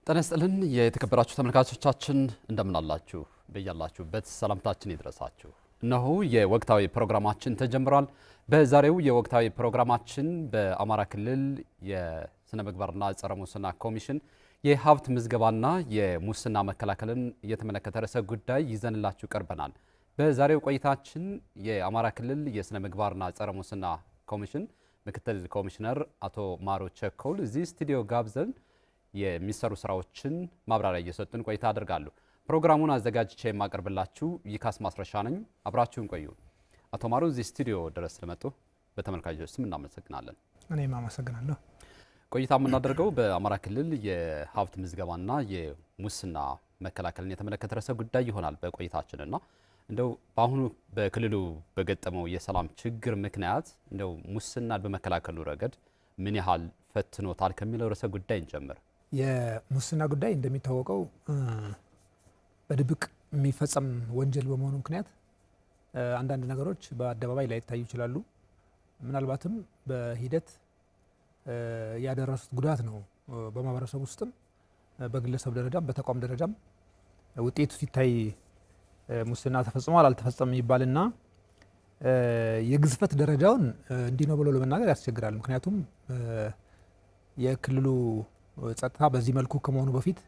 ጤና ይስጥልን የተከበራችሁ ተመልካቾቻችን እንደምን አላችሁ? በያላችሁበት ሰላምታችን ይድረሳችሁ። እነሆ የወቅታዊ ፕሮግራማችን ተጀምሯል። በዛሬው የወቅታዊ ፕሮግራማችን በአማራ ክልል የስነ ምግባርና ጸረ ሙስና ኮሚሽን የሀብት ምዝገባና የሙስና መከላከልን የተመለከተ ርዕሰ ጉዳይ ይዘንላችሁ ቀርበናል። በዛሬው ቆይታችን የአማራ ክልል የስነ ምግባርና ጸረ ሙስና ኮሚሽን ምክትል ኮሚሽነር አቶ ማሮ ቸኮል እዚህ ስቱዲዮ ጋብዘን የሚሰሩ ስራዎችን ማብራሪያ እየሰጡን ቆይታ አደርጋለሁ። ፕሮግራሙን አዘጋጅቼ የማቀርብላችሁ ይካስ ማስረሻ ነኝ። አብራችሁን ቆዩ። አቶ ማሩ እዚህ ስቱዲዮ ድረስ ስለመጡ በተመልካቾች ስም እናመሰግናለን። እኔም አመሰግናለሁ። ቆይታ የምናደርገው በአማራ ክልል የሀብት ምዝገባና የሙስና መከላከልን የተመለከተ ርዕሰ ጉዳይ ይሆናል በቆይታችንና እንደው በአሁኑ በክልሉ በገጠመው የሰላም ችግር ምክንያት እንደው ሙስናን በመከላከሉ ረገድ ምን ያህል ፈትኖታል ከሚለው ርዕሰ ጉዳይ እንጀምር። የሙስና ጉዳይ እንደሚታወቀው በድብቅ የሚፈጸም ወንጀል በመሆኑ ምክንያት አንዳንድ ነገሮች በአደባባይ ላይ ይታዩ ይችላሉ። ምናልባትም በሂደት ያደረሱት ጉዳት ነው በማህበረሰብ ውስጥም በግለሰብ ደረጃም በተቋም ደረጃም ውጤቱ ሲታይ ሙስና ተፈጽሟል አልተፈጸመም ይባልና የግዝፈት ደረጃውን እንዲህ ነው ብሎ ለመናገር ያስቸግራል። ምክንያቱም የክልሉ ጸጥታ በዚህ መልኩ ከመሆኑ በፊት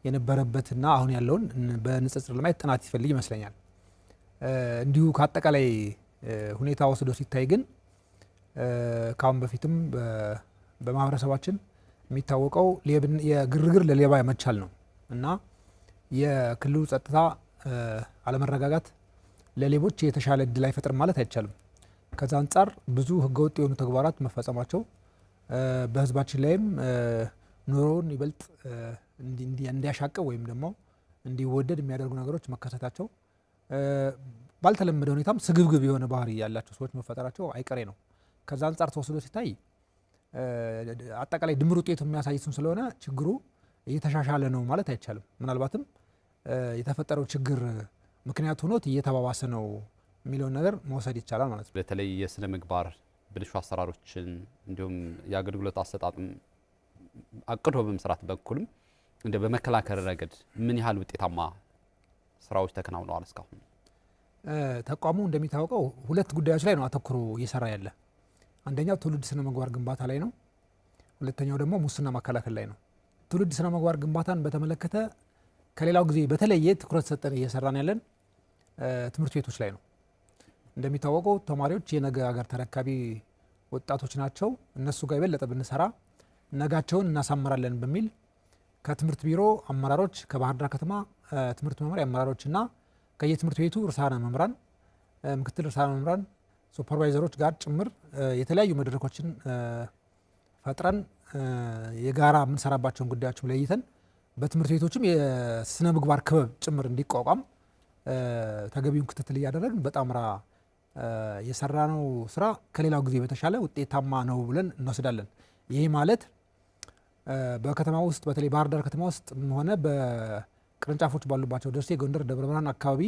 የነበረበትና አሁን ያለውን በንጽጽር ለማየት ጥናት ይፈልግ ይመስለኛል። እንዲሁ ከአጠቃላይ ሁኔታ ወስዶ ሲታይ ግን ካሁን በፊትም በማህበረሰባችን የሚታወቀው የግርግር ለሌባ ያመቻል ነው እና የክልሉ ጸጥታ አለመረጋጋት ለሌቦች የተሻለ እድል አይፈጥርም ማለት አይቻልም። ከዛ አንጻር ብዙ ህገወጥ የሆኑ ተግባራት መፈጸማቸው በህዝባችን ላይም ኑሮውን ይበልጥ እንዲያሻቅብ ወይም ደግሞ እንዲወደድ የሚያደርጉ ነገሮች መከሰታቸው ባልተለመደ ሁኔታም ስግብግብ የሆነ ባህሪ ያላቸው ሰዎች መፈጠራቸው አይቀሬ ነው። ከዛ አንጻር ተወስዶ ሲታይ አጠቃላይ ድምር ውጤቱ የሚያሳይስም ስለሆነ ችግሩ እየተሻሻለ ነው ማለት አይቻልም። ምናልባትም የተፈጠረው ችግር ምክንያት ሆኖት እየተባባሰ ነው የሚለውን ነገር መውሰድ ይቻላል ማለት ነው። በተለይ የስነ ምግባር ብልሹ አሰራሮችን እንዲሁም የአገልግሎት አሰጣጥም አቅዶ በመስራት በኩልም እንደ በመከላከል ረገድ ምን ያህል ውጤታማ ስራዎች ተከናውነዋል እስካሁን? ተቋሙ እንደሚታወቀው ሁለት ጉዳዮች ላይ ነው አተኩሮ እየሰራ ያለ። አንደኛው ትውልድ ስነ ምግባር ግንባታ ላይ ነው። ሁለተኛው ደግሞ ሙስና መከላከል ላይ ነው። ትውልድ ስነ ምግባር ግንባታን በተመለከተ ከሌላው ጊዜ በተለየ ትኩረት ሰጠን እየሰራን ያለን ትምህርት ቤቶች ላይ ነው። እንደሚታወቀው ተማሪዎች የነገ ሀገር ተረካቢ ወጣቶች ናቸው። እነሱ ጋር የበለጠ ብንሰራ ነጋቸውን እናሳምራለን በሚል ከትምህርት ቢሮ አመራሮች፣ ከባህር ዳር ከተማ ትምህርት መምሪያ አመራሮችና ከየትምህርት ቤቱ ርዕሳነ መምህራን፣ ምክትል ርዕሳነ መምህራን፣ ሱፐርቫይዘሮች ጋር ጭምር የተለያዩ መድረኮችን ፈጥረን የጋራ የምንሰራባቸውን ጉዳዮችም ለይተን በትምህርት ቤቶችም የስነ ምግባር ክበብ ጭምር እንዲቋቋም ተገቢውን ክትትል እያደረግን በጣምራ የሰራነው ስራ ከሌላው ጊዜ በተሻለ ውጤታማ ነው ብለን እንወስዳለን። ይሄ ማለት በከተማ ውስጥ በተለይ ባህር ዳር ከተማ ውስጥ ሆነ በቅርንጫፎች ባሉባቸው ደሴ፣ ጎንደር፣ ደብረ ብርሃን አካባቢ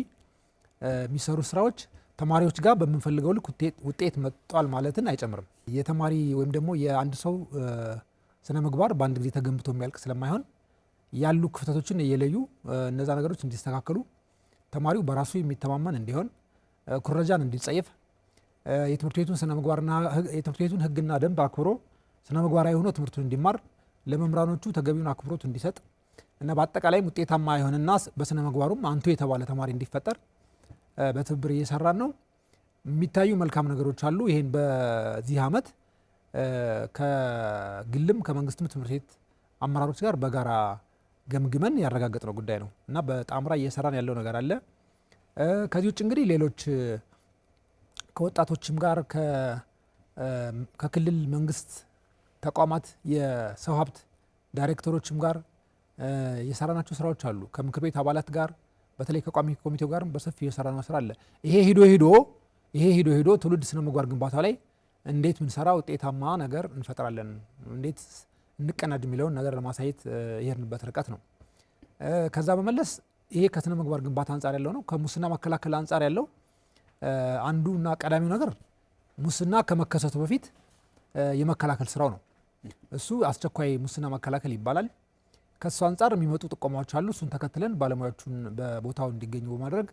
የሚሰሩ ስራዎች ተማሪዎች ጋር በምንፈልገው ልክ ውጤት መጥቷል ማለትን አይጨምርም። የተማሪ ወይም ደግሞ የአንድ ሰው ስነ ምግባር በአንድ ጊዜ ተገንብቶ የሚያልቅ ስለማይሆን ያሉ ክፍተቶችን እየለዩ እነዛ ነገሮች እንዲስተካከሉ ተማሪው በራሱ የሚተማመን እንዲሆን ኩረጃን እንዲጸየፍ የትምህርት ቤቱን ስነ ምግባርና የትምህርት ቤቱን ህግና ደንብ አክብሮ ስነ ምግባራዊ ሆኖ ትምህርቱን እንዲማር ለመምህራኖቹ ተገቢውን አክብሮት እንዲሰጥ እና በአጠቃላይም ውጤታማ የሆነና በስነ ምግባሩም አንቱ የተባለ ተማሪ እንዲፈጠር በትብብር እየሰራን ነው። የሚታዩ መልካም ነገሮች አሉ። ይሄን በዚህ አመት ከግልም ከመንግስትም ትምህርት ቤት አመራሮች ጋር በጋራ ገምግመን ያረጋገጥነው ጉዳይ ነው እና በጣምራ እየሰራን ያለው ነገር አለ። ከዚህ ውጭ እንግዲህ ሌሎች ከወጣቶችም ጋር ከክልል መንግስት ተቋማት የሰው ሀብት ዳይሬክተሮችም ጋር የሰራናቸው ስራዎች አሉ። ከምክር ቤት አባላት ጋር በተለይ ከቋሚ ኮሚቴው ጋር በሰፊው የሰራነው ስራ አለ። ይሄ ሂዶ ሂዶ ትውልድ ስነ ምግባር ግንባታ ላይ እንዴት ምንሰራ ውጤታማ ነገር እንፈጥራለን፣ እንዴት እንቀናጅ የሚለውን ነገር ለማሳየት የሄድንበት ርቀት ነው። ከዛ በመለስ ይሄ ከስነ ምግባር ግንባታ አንጻር ያለው ነው። ከሙስና መከላከል አንጻር ያለው አንዱና ቀዳሚው ነገር ሙስና ከመከሰቱ በፊት የመከላከል ስራው ነው። እሱ አስቸኳይ ሙስና መከላከል ይባላል። ከሱ አንጻር የሚመጡ ጥቆማዎች አሉ። እሱን ተከትለን ባለሙያዎቹን በቦታው እንዲገኙ በማድረግ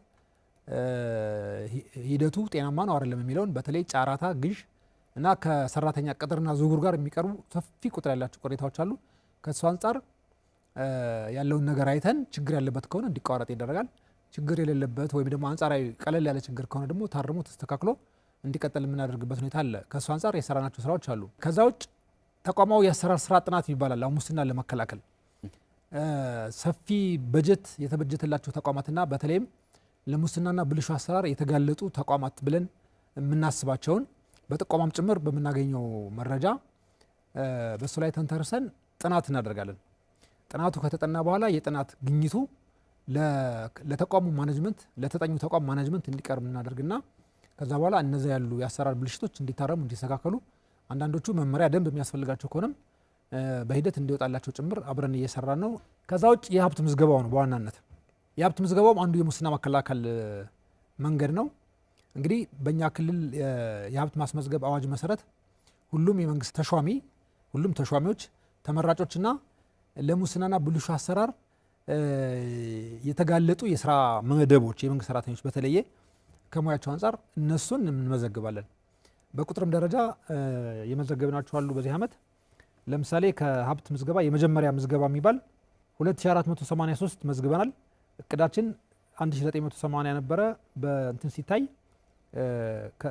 ሂደቱ ጤናማ ነው አይደለም የሚለውን በተለይ ጫራታ፣ ግዥ እና ከሰራተኛ ቅጥርና ዝውውር ጋር የሚቀርቡ ሰፊ ቁጥር ያላቸው ቅሬታዎች አሉ። ከሱ አንጻር ያለውን ነገር አይተን ችግር ያለበት ከሆነ እንዲቋረጥ ይደረጋል። ችግር የሌለበት ወይም ደግሞ አንጻራዊ ቀለል ያለ ችግር ከሆነ ደግሞ ታርሞ ተስተካክሎ እንዲቀጥል የምናደርግበት ሁኔታ አለ። ከሱ አንጻር የሰራናቸው ስራዎች አሉ። ከዛ ውጭ ተቋማዊ የአሰራር ስራ ጥናት ይባላል። ሙስና ለመከላከል ሰፊ በጀት የተበጀተላቸው ተቋማትና በተለይም ለሙስናና ብልሹ አሰራር የተጋለጡ ተቋማት ብለን የምናስባቸውን በጥቆማም ጭምር በምናገኘው መረጃ በሱ ላይ ተንተርሰን ጥናት እናደርጋለን። ጥናቱ ከተጠና በኋላ የጥናት ግኝቱ ለተቋሙ ማኔጅመንት ለተጠኙ ተቋም ማኔጅመንት እንዲቀርብ እናደርግና ከዛ በኋላ እነዚያ ያሉ የአሰራር ብልሽቶች እንዲታረሙ እንዲስተካከሉ አንዳንዶቹ መመሪያ ደንብ የሚያስፈልጋቸው ከሆነም በሂደት እንዲወጣላቸው ጭምር አብረን እየሰራን ነው። ከዛ ውጭ የሀብት ምዝገባው ነው በዋናነት የሀብት ምዝገባውም አንዱ የሙስና መከላከል መንገድ ነው። እንግዲህ በእኛ ክልል የሀብት ማስመዝገብ አዋጅ መሰረት ሁሉም የመንግስት ተሿሚ ሁሉም ተሿሚዎች ተመራጮችና ለሙስናና ብልሹ አሰራር የተጋለጡ የስራ መደቦች የመንግስት ሰራተኞች በተለየ ከሙያቸው አንጻር እነሱን እንመዘግባለን። በቁጥርም ደረጃ የመዘገብናቸው አሉ። በዚህ ዓመት ለምሳሌ ከሀብት ምዝገባ የመጀመሪያ ምዝገባ የሚባል 2483 መዝግበናል። እቅዳችን 1980 ነበረ። በእንትን ሲታይ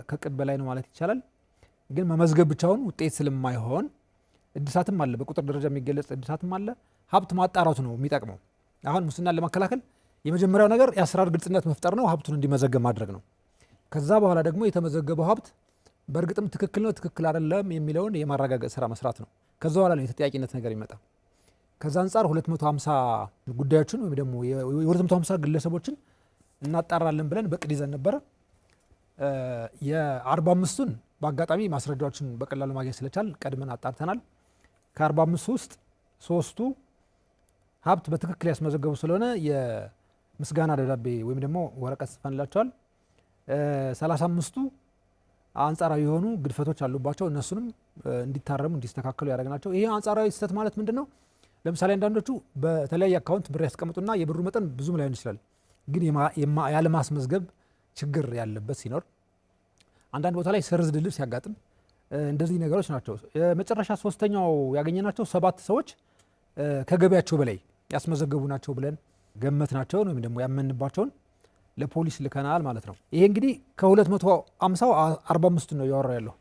ከእቅድ በላይ ነው ማለት ይቻላል። ግን መመዝገብ ብቻውን ውጤት ስለማይሆን እድሳትም አለ፣ በቁጥር ደረጃ የሚገለጽ እድሳትም አለ። ሀብት ማጣራቱ ነው የሚጠቅመው። አሁን ሙስናን ለመከላከል የመጀመሪያው ነገር የአሰራር ግልጽነት መፍጠር ነው፣ ሀብቱን እንዲመዘገብ ማድረግ ነው። ከዛ በኋላ ደግሞ የተመዘገበው ሀብት በእርግጥም ትክክል ነው ትክክል አይደለም የሚለውን የማረጋገጥ ስራ መስራት ነው። ከዛ በኋላ ነው የተጠያቂነት ነገር ይመጣ። ከዛ አንጻር 250 ጉዳዮችን ወይም ደግሞ የ250 ግለሰቦችን እናጣራለን ብለን በቅድ ይዘን ነበረ። የ45ቱን በአጋጣሚ ማስረጃዎችን በቀላሉ ማግኘት ስለቻል ቀድመን አጣርተናል። ከ45 ውስጥ 3ቱ ሀብት በትክክል ያስመዘገቡ ስለሆነ የምስጋና ደብዳቤ ወይም ደግሞ ወረቀት ጽፈንላቸዋል። 35ቱ አንጻራዊ የሆኑ ግድፈቶች አሉባቸው። እነሱንም እንዲታረሙ እንዲስተካከሉ ያደረግናቸው። ይሄ አንጻራዊ ስህተት ማለት ምንድን ነው? ለምሳሌ አንዳንዶቹ በተለያየ አካውንት ብር ያስቀምጡና የብሩ መጠን ብዙም ላይሆን ይችላል፣ ግን ያለማስመዝገብ ችግር ያለበት ሲኖር፣ አንዳንድ ቦታ ላይ ሰርዝ ድልብ ሲያጋጥም እንደዚህ ነገሮች ናቸው። የመጨረሻ ሶስተኛው ያገኘናቸው 7 ሰዎች ከገቢያቸው በላይ ያስመዘገቡ ናቸው ብለን ገመትናቸውን ወይም ደግሞ ያመንባቸውን ለፖሊስ ልከናል ማለት ነው። ይሄ እንግዲህ ከ250 45 ነው እያወራ ያለው።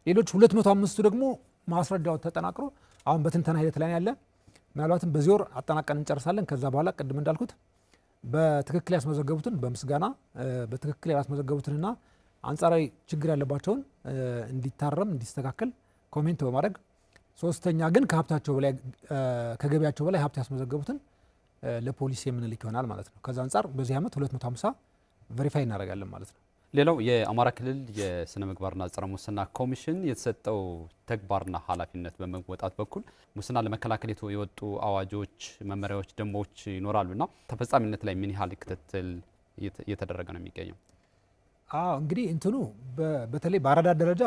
ሌሎች 205ቱ ደግሞ ማስረጃው ተጠናቅሮ አሁን በትንተና ሂደት ላይ ያለ፣ ምናልባትም በዚህ ወር አጠናቀን እንጨርሳለን። ከዛ በኋላ ቅድም እንዳልኩት በትክክል ያስመዘገቡትን በምስጋና በትክክል ያስመዘገቡትንና አንጻራዊ ችግር ያለባቸውን እንዲታረም እንዲስተካከል ኮሜንት በማድረግ ሶስተኛ ግን ከሀብታቸው በላይ ከገቢያቸው በላይ ሀብት ያስመዘገቡትን ለፖሊስ የምንልክ ይሆናል ማለት ነው። ከዛ አንጻር በዚህ ዓመት 250 ቬሪፋይ እናደርጋለን ማለት ነው። ሌላው የአማራ ክልል የስነ ምግባርና ጸረ ሙስና ኮሚሽን የተሰጠው ተግባርና ኃላፊነት በመወጣት በኩል ሙስና ለመከላከል የወጡ አዋጆች፣ መመሪያዎች፣ ደንቦች ይኖራሉና ተፈጻሚነት ላይ ምን ያህል ክትትል እየተደረገ ነው የሚገኘው? እንግዲህ እንትኑ በተለይ በአረዳ ደረጃ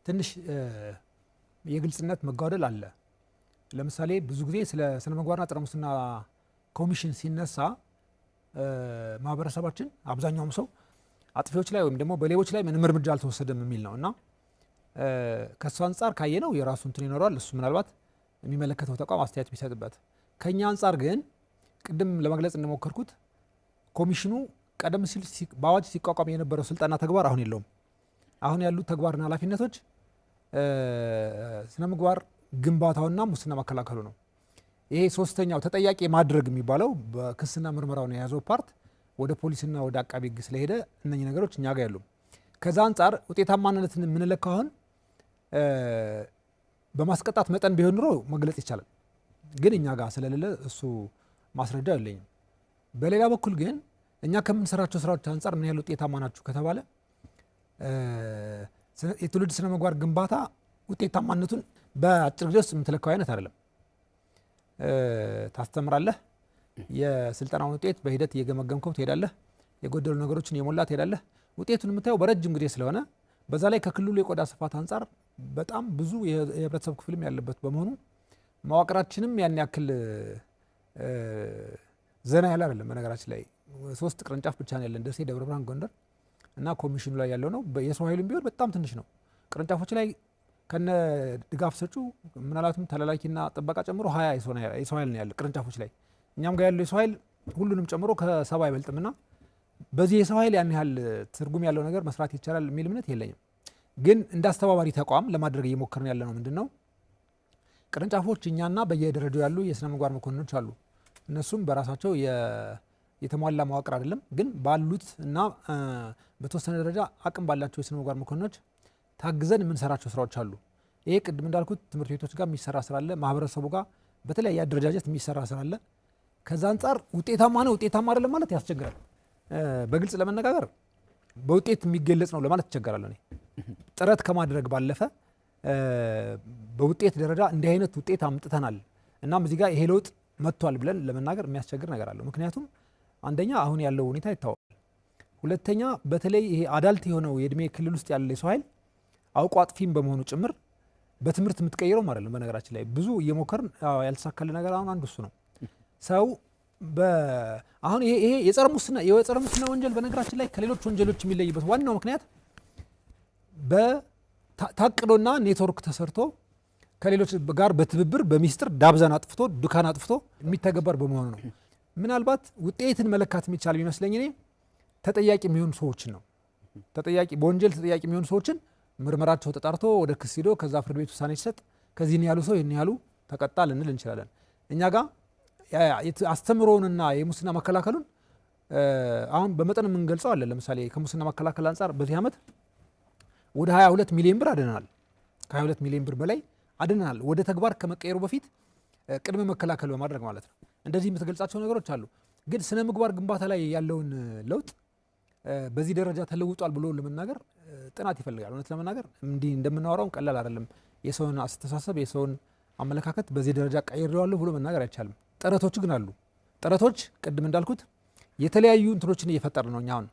ትንሽ የግልጽነት መጓደል አለ። ለምሳሌ ብዙ ጊዜ ስለ ስነ ምግባርና ጸረ ሙስና ኮሚሽን ሲነሳ ማህበረሰባችን አብዛኛውም ሰው አጥፊዎች ላይ ወይም ደግሞ በሌቦች ላይ ምንም እርምጃ አልተወሰደም የሚል ነው እና ከሱ አንጻር ካየነው የራሱ እንትን ይኖረዋል። እሱ ምናልባት የሚመለከተው ተቋም አስተያየት ቢሰጥበት። ከኛ አንጻር ግን ቅድም ለመግለጽ እንደሞከርኩት ኮሚሽኑ ቀደም ሲል በአዋጅ ሲቋቋም የነበረው ስልጣንና ተግባር አሁን የለውም። አሁን ያሉት ተግባርና ኃላፊነቶች ስነ ምግባር ግንባታውና ሙስና መከላከሉ ነው። ይሄ ሶስተኛው ተጠያቂ ማድረግ የሚባለው በክስና ምርመራውን የያዘው ፓርት ወደ ፖሊስና ወደ አቃቢ ሕግ ስለሄደ እነኚህ ነገሮች እኛ ጋር ያሉ። ከዛ አንጻር ውጤታማነትን የምንለካው አሁን በማስቀጣት መጠን ቢሆን ኑሮ መግለጽ ይቻላል፣ ግን እኛ ጋር ስለሌለ እሱ ማስረጃ የለኝም። በሌላ በኩል ግን እኛ ከምንሰራቸው ስራዎች አንጻር ምን ያህል ውጤታማ ናችሁ ከተባለ የትውልድ ስነ ምግባር ግንባታ ውጤታማነቱን በአጭር ጊዜ ውስጥ የምትለካው አይነት አይደለም። ታስተምራለህ፣ የስልጠናውን ውጤት በሂደት እየገመገምከው ትሄዳለህ፣ የጎደሉ ነገሮችን የሞላ ትሄዳለህ። ውጤቱን የምታየው በረጅም ጊዜ ስለሆነ በዛ ላይ ከክልሉ የቆዳ ስፋት አንጻር በጣም ብዙ የህብረተሰብ ክፍልም ያለበት በመሆኑ መዋቅራችንም ያን ያክል ዘና ያለ አይደለም። በነገራችን ላይ 3 ቅርንጫፍ ብቻ ነው ያለን፣ ደሴ፣ ደብረ ብርሃን፣ ጎንደር እና ኮሚሽኑ ላይ ያለው ነው። የሰው ኃይልም ቢሆን በጣም ትንሽ ነው። ቅርንጫፎች ላይ ከነ ድጋፍ ሰጩ ምናልባትም ተላላኪና ጥበቃ ጨምሮ 20 የሰው ኃይል ነው ያለ ቅርንጫፎች ላይ። እኛም ጋር ያለው የሰው ኃይል ሁሉንም ጨምሮ ከ70 አይበልጥምና በዚህ የሰው ኃይል ያን ያህል ትርጉም ያለው ነገር መስራት ይቻላል የሚል እምነት የለኝም። ግን እንደ አስተባባሪ ተቋም ለማድረግ እየሞከርን ያለ ነው ምንድነው ቅርንጫፎች እኛና በየደረጃው ያሉ የስነ ምግባር መኮንኖች አሉ። እነሱም በራሳቸው የተሟላ መዋቅር አይደለም፣ ግን ባሉት እና በተወሰነ ደረጃ አቅም ባላቸው የስነ ምግባር መኮንኖች ታግዘን የምንሰራቸው ስራዎች አሉ። ይሄ ቅድም እንዳልኩት ትምህርት ቤቶች ጋር የሚሰራ ስራ አለ፣ ማህበረሰቡ ጋር በተለያየ አደረጃጀት የሚሰራ ስራ አለ። ከዛ አንጻር ውጤታማ ነው ውጤታማ አይደለም ማለት ያስቸግራል። በግልጽ ለመነጋገር በውጤት የሚገለጽ ነው ለማለት ይቸገራል። እኔ ጥረት ከማድረግ ባለፈ በውጤት ደረጃ እንዲህ አይነት ውጤት አምጥተናል እናም እዚህ ጋር ይሄ ለውጥ መጥቷል ብለን ለመናገር የሚያስቸግር ነገር አለው። ምክንያቱም አንደኛ አሁን ያለው ሁኔታ ይታወቃል። ሁለተኛ በተለይ ይሄ አዳልት የሆነው የእድሜ ክልል ውስጥ ያለ የሰው ኃይል አውቆ አጥፊም በመሆኑ ጭምር በትምህርት የምትቀይረው ማለት ነው። በነገራችን ላይ ብዙ እየሞከርን ያልተሳካለ ነገር አሁን አንዱ እሱ ነው። ሰው አሁን ይሄ የጸረ ሙስና ወንጀል በነገራችን ላይ ከሌሎች ወንጀሎች የሚለይበት ዋናው ምክንያት ታቅዶና ኔትወርክ ተሰርቶ ከሌሎች ጋር በትብብር በሚስጥር ዳብዛን አጥፍቶ ዱካን አጥፍቶ የሚተገበር በመሆኑ ነው። ምናልባት ውጤትን መለካት የሚቻል ቢመስለኝ እኔ ተጠያቂ የሚሆኑ ሰዎችን ነው። በወንጀል ተጠያቂ የሚሆኑ ሰዎችን ምርመራቸው ተጣርቶ ወደ ክስ ሂዶ ከዛ ፍርድ ቤት ውሳኔ ሲሰጥ ከዚህ ያሉ ሰው ይህን ያሉ ተቀጣ ልንል እንችላለን። እኛ ጋር አስተምሮውንና የሙስና መከላከሉን አሁን በመጠን የምንገልጸው አለ። ለምሳሌ ከሙስና መከላከል አንጻር በዚህ ዓመት ወደ 22 ሚሊዮን ብር አድነናል። ከ22 ሚሊዮን ብር በላይ አድነናል። ወደ ተግባር ከመቀየሩ በፊት ቅድመ መከላከል በማድረግ ማለት ነው። እንደዚህ የምትገልጻቸው ነገሮች አሉ። ግን ስነ ምግባር ግንባታ ላይ ያለውን ለውጥ በዚህ ደረጃ ተለውጧል ብሎ ለመናገር ጥናት ይፈልጋል። እውነት ለመናገር እንዲህ እንደምናወራው ቀላል አይደለም። የሰውን አስተሳሰብ የሰውን አመለካከት በዚህ ደረጃ ቀይሬዋለሁ ብሎ መናገር አይቻልም። ጥረቶች ግን አሉ። ጥረቶች ቅድም እንዳልኩት የተለያዩ እንትኖችን እየፈጠር ነው። እኛ አሁን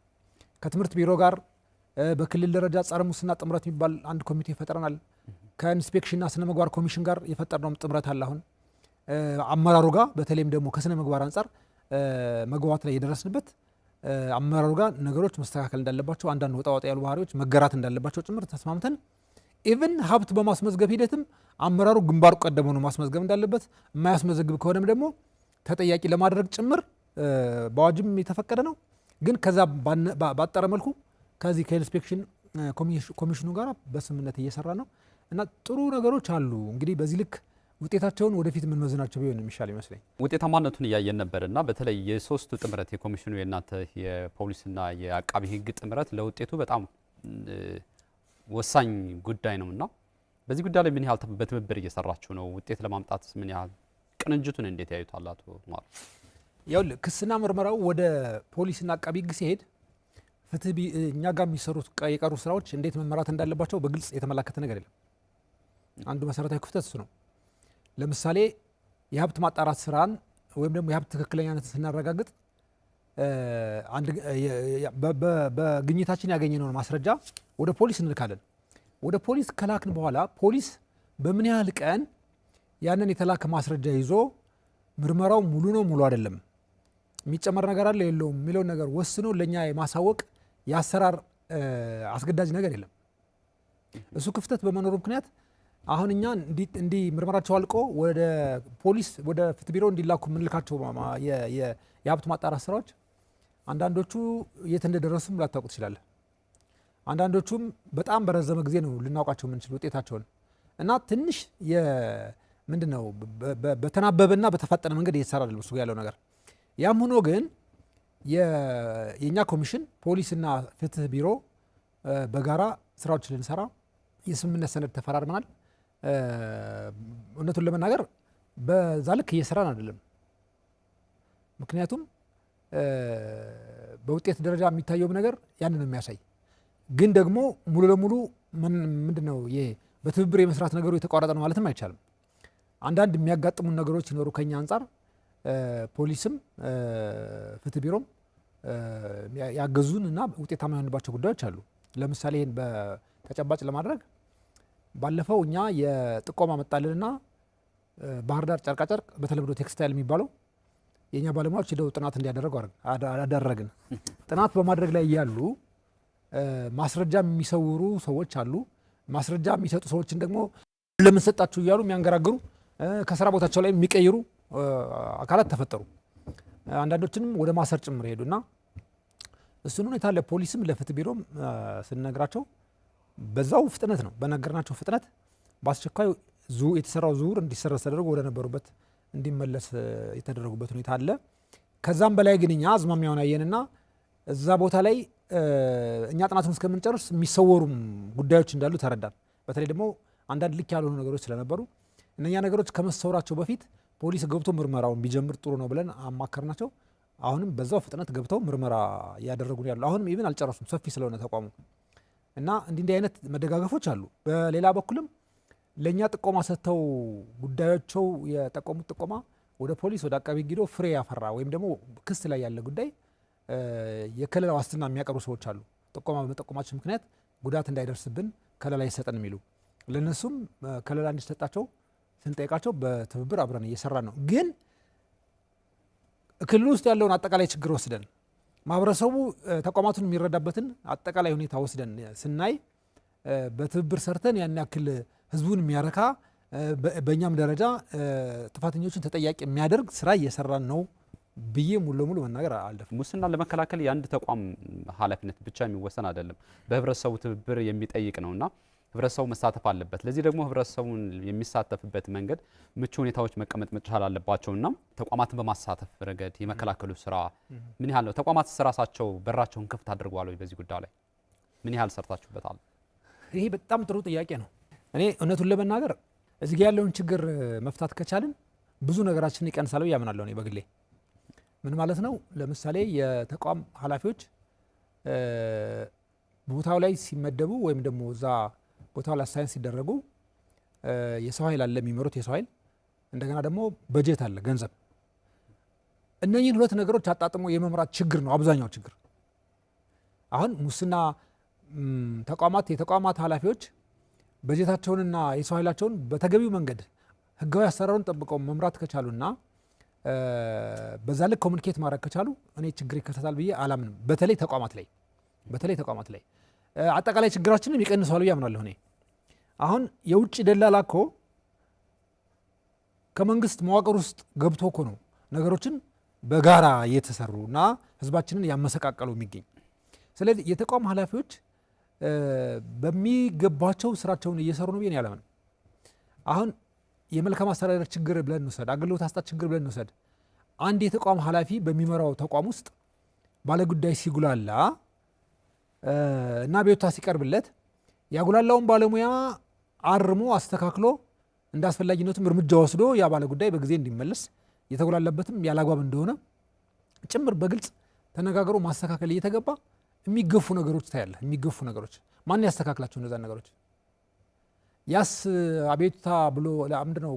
ከትምህርት ቢሮ ጋር በክልል ደረጃ ጸረ ሙስና ጥምረት የሚባል አንድ ኮሚቴ ፈጥረናል። ከኢንስፔክሽንና ስነ ምግባር ኮሚሽን ጋር የፈጠርነው ጥምረት አለ። አሁን አመራሩ ጋር በተለይም ደግሞ ከስነ ምግባር አንጻር መግባባት ላይ የደረስንበት አመራሩ ጋር ነገሮች መስተካከል እንዳለባቸው፣ አንዳንድ ወጣ ያሉ ባህሪዎች መገራት እንዳለባቸው ጭምር ተስማምተን ኢቭን ሀብት በማስመዝገብ ሂደትም አመራሩ ግንባሩ ቀደም ሆኖ ማስመዝገብ እንዳለበት፣ የማያስመዘግብ ከሆነም ደግሞ ተጠያቂ ለማድረግ ጭምር በአዋጅም የተፈቀደ ነው። ግን ከዛ ባጠረ መልኩ ከዚህ ከኢንስፔክሽን ኮሚሽኑ ጋር በስምምነት እየሰራ ነው እና ጥሩ ነገሮች አሉ። እንግዲህ በዚህ ልክ ውጤታቸውን ወደፊት የምንመዝናቸው ቢሆን የሚሻል ይመስለኝ። ውጤታማነቱን እያየን ነበር እና በተለይ የሶስቱ ጥምረት የኮሚሽኑ የእናንተ የፖሊስና የአቃቢ ሕግ ጥምረት ለውጤቱ በጣም ወሳኝ ጉዳይ ነው እና በዚህ ጉዳይ ላይ ምን ያህል በትብብር እየሰራችሁ ነው? ውጤት ለማምጣት ምን ያህል ቅንጅቱን እንዴት ያዩታል? አቶ ማሩ ያው ክስና ምርመራው ወደ ፖሊስና አቃቢ ሕግ ሲሄድ ፍትህ እኛ ጋር የሚሰሩት የቀሩ ስራዎች እንዴት መመራት እንዳለባቸው በግልጽ የተመላከተ ነገር የለም። አንዱ መሰረታዊ ክፍተት እሱ ነው። ለምሳሌ የሀብት ማጣራት ስራን ወይም ደግሞ የሀብት ትክክለኛነት ስናረጋግጥ በግኝታችን ያገኘነውን ማስረጃ ወደ ፖሊስ እንልካለን። ወደ ፖሊስ ከላክን በኋላ ፖሊስ በምን ያህል ቀን ያንን የተላከ ማስረጃ ይዞ ምርመራው ሙሉ ነው ሙሉ አይደለም፣ የሚጨመር ነገር አለ የለውም የሚለውን ነገር ወስኖ ለእኛ የማሳወቅ የአሰራር አስገዳጅ ነገር የለም። እሱ ክፍተት በመኖሩ ምክንያት አሁን እኛ እንዲህ ምርመራቸው አልቆ ወደ ፖሊስ ወደ ፍትህ ቢሮ እንዲላኩ የምንልካቸው የሀብት ማጣራት ስራዎች አንዳንዶቹ የት እንደደረሱም ላታውቁ ትችላለህ። አንዳንዶቹም በጣም በረዘመ ጊዜ ነው ልናውቃቸው የምንችል ውጤታቸውን እና ትንሽ ምንድነው በተናበበና በተፋጠነ መንገድ እየተሰራ ነው እሱ ያለው ነገር። ያም ሆኖ ግን የእኛ ኮሚሽን ፖሊስና ፍትህ ቢሮ በጋራ ስራዎችን ልንሰራ የስምምነት ሰነድ ተፈራርመናል። እውነቱን ለመናገር በዛ ልክ እየሰራን አይደለም። ምክንያቱም በውጤት ደረጃ የሚታየው ነገር ያንን ነው የሚያሳይ። ግን ደግሞ ሙሉ ለሙሉ ምንድነው ይሄ በትብብር የመስራት ነገሩ የተቋረጠ ነው ማለትም አይቻልም። አንዳንድ የሚያጋጥሙን ነገሮች ሲኖሩ ከኛ አንጻር ፖሊስም ፍትህ ቢሮም ያገዙን እና ውጤታማ የሆንባቸው ጉዳዮች አሉ። ለምሳሌ ይህን በተጨባጭ ለማድረግ ባለፈው እኛ የጥቆማ መጣልንና ባህር ዳር ጨርቃጨርቅ በተለምዶ ቴክስታይል የሚባለው የኛ ባለሙያዎች ሄደው ጥናት እንዲያደርጉ አደረግን። ጥናት በማድረግ ላይ ያሉ ማስረጃ የሚሰውሩ ሰዎች አሉ። ማስረጃ የሚሰጡ ሰዎችን ደግሞ ለምን ሰጣችሁ እያሉ የሚያንገራግሩ ከስራ ቦታቸው ላይ የሚቀይሩ አካላት ተፈጠሩ። አንዳንዶችንም ወደ ማሰር ጭምር ሄዱና እሱን ሁኔታ ለፖሊስም ለፍትህ ቢሮም ስንነግራቸው በዛው ፍጥነት ነው በነገርናቸው ፍጥነት በአስቸኳይ የተሰራው ዝውውር እንዲሰረዝ ተደርጎ ወደ ነበሩበት እንዲመለስ የተደረጉበት ሁኔታ አለ። ከዛም በላይ ግን እኛ አዝማሚያውን አየንና እዛ ቦታ ላይ እኛ ጥናቱን እስከምንጨርስ የሚሰወሩም ጉዳዮች እንዳሉ ተረዳን። በተለይ ደግሞ አንዳንድ ልክ ያልሆኑ ነገሮች ስለነበሩ እነኛ ነገሮች ከመሰወራቸው በፊት ፖሊስ ገብቶ ምርመራውን ቢጀምር ጥሩ ነው ብለን አማከርናቸው። አሁንም በዛው ፍጥነት ገብተው ምርመራ እያደረጉ ያሉ አሁንም ኢቭን አልጨረሱም፣ ሰፊ ስለሆነ ተቋሙ እና እንዲህ አይነት መደጋገፎች አሉ። በሌላ በኩልም ለእኛ ጥቆማ ሰጥተው ጉዳዮቸው የጠቆሙት ጥቆማ ወደ ፖሊስ ወደ አቃቤ ሕግ ሄዶ ፍሬ ያፈራ ወይም ደግሞ ክስ ላይ ያለ ጉዳይ የከለላ ዋስትና የሚያቀርቡ ሰዎች አሉ። ጥቆማ በመጠቆማቸው ምክንያት ጉዳት እንዳይደርስብን ከለላ ይሰጠን የሚሉ ለነሱም ከለላ እንዲሰጣቸው ስንጠይቃቸው በትብብር አብረን እየሰራን ነው። ግን ክልል ውስጥ ያለውን አጠቃላይ ችግር ወስደን ማህበረሰቡ ተቋማቱን የሚረዳበትን አጠቃላይ ሁኔታ ወስደን ስናይ በትብብር ሰርተን ያን ያክል ህዝቡን የሚያረካ በእኛም ደረጃ ጥፋተኞችን ተጠያቂ የሚያደርግ ስራ እየሰራን ነው ብዬ ሙሉ ለሙሉ መናገር አልደፍርም። ሙስና ለመከላከል የአንድ ተቋም ኃላፊነት ብቻ የሚወሰን አይደለም፣ በህብረተሰቡ ትብብር የሚጠይቅ ነውና ህብረተሰቡ መሳተፍ አለበት። ለዚህ ደግሞ ህብረተሰቡን የሚሳተፍበት መንገድ ምቹ ሁኔታዎች መቀመጥ መቻል አለባቸውና ተቋማትን በማሳተፍ ረገድ የመከላከሉ ስራ ምን ያህል ነው? ተቋማት ራሳቸው በራቸውን ክፍት አድርገዋል ወይ? በዚህ ጉዳይ ላይ ምን ያህል ሰርታችሁበታል? ይሄ በጣም ጥሩ ጥያቄ ነው። እኔ እውነቱን ለመናገር እዚህ ጋር ያለውን ችግር መፍታት ከቻልን ብዙ ነገራችንን ይቀንሳል ብዬ አምናለሁ። እኔ በግሌ ምን ማለት ነው? ለምሳሌ የተቋም ኃላፊዎች ቦታው ላይ ሲመደቡ ወይም ደግሞ እዛ ቦታው ላይ ሳይንስ ሲደረጉ የሰው ኃይል አለ፣ የሚመሩት የሰው ኃይል፣ እንደገና ደግሞ በጀት አለ፣ ገንዘብ። እነኚህን ሁለት ነገሮች አጣጥሞ የመምራት ችግር ነው አብዛኛው ችግር። አሁን ሙስና የተቋማት ኃላፊዎች በጀታቸውንና የሰው ኃይላቸውን በተገቢው መንገድ ህጋዊ አሰራሩን ጠብቀው መምራት ከቻሉና በዛ ልክ ኮሚኒኬት ማድረግ ከቻሉ እኔ ችግር ይከሰታል ብዬ አላምንም። በተለይ ተቋማት ላይ አጠቃላይ ችግራችንን ይቀንሰዋል ብዬ አምናለሁ። እኔ አሁን የውጭ ደላላ እኮ ከመንግስት መዋቅር ውስጥ ገብቶ እኮ ነው ነገሮችን በጋራ እየተሰሩና ህዝባችንን ያመሰቃቀሉ የሚገኝ። ስለዚህ የተቋም ኃላፊዎች በሚገባቸው ስራቸውን እየሰሩ ነው ብዬ አላምንም። አሁን የመልካም አስተዳደር ችግር ብለን እንውሰድ፣ አገልግሎት አሰጣጥ ችግር ብለን እንውሰድ። አንድ የተቋም ኃላፊ በሚመራው ተቋም ውስጥ ባለጉዳይ ሲጉላላ እና ቤቱታ ሲቀርብለት ያጉላላውን ባለሙያ አርሞ አስተካክሎ እንደ አስፈላጊነቱም እርምጃ ወስዶ ያ ባለጉዳይ በጊዜ እንዲመለስ የተጉላላበትም ያላጓብ እንደሆነ ጭምር በግልጽ ተነጋግሮ ማስተካከል እየተገባ የሚገፉ ነገሮች ታያለ። የሚገፉ ነገሮች ማን ያስተካክላቸው? እነዛ ነገሮች ያስ አቤቱታ ብሎ ለምንድነው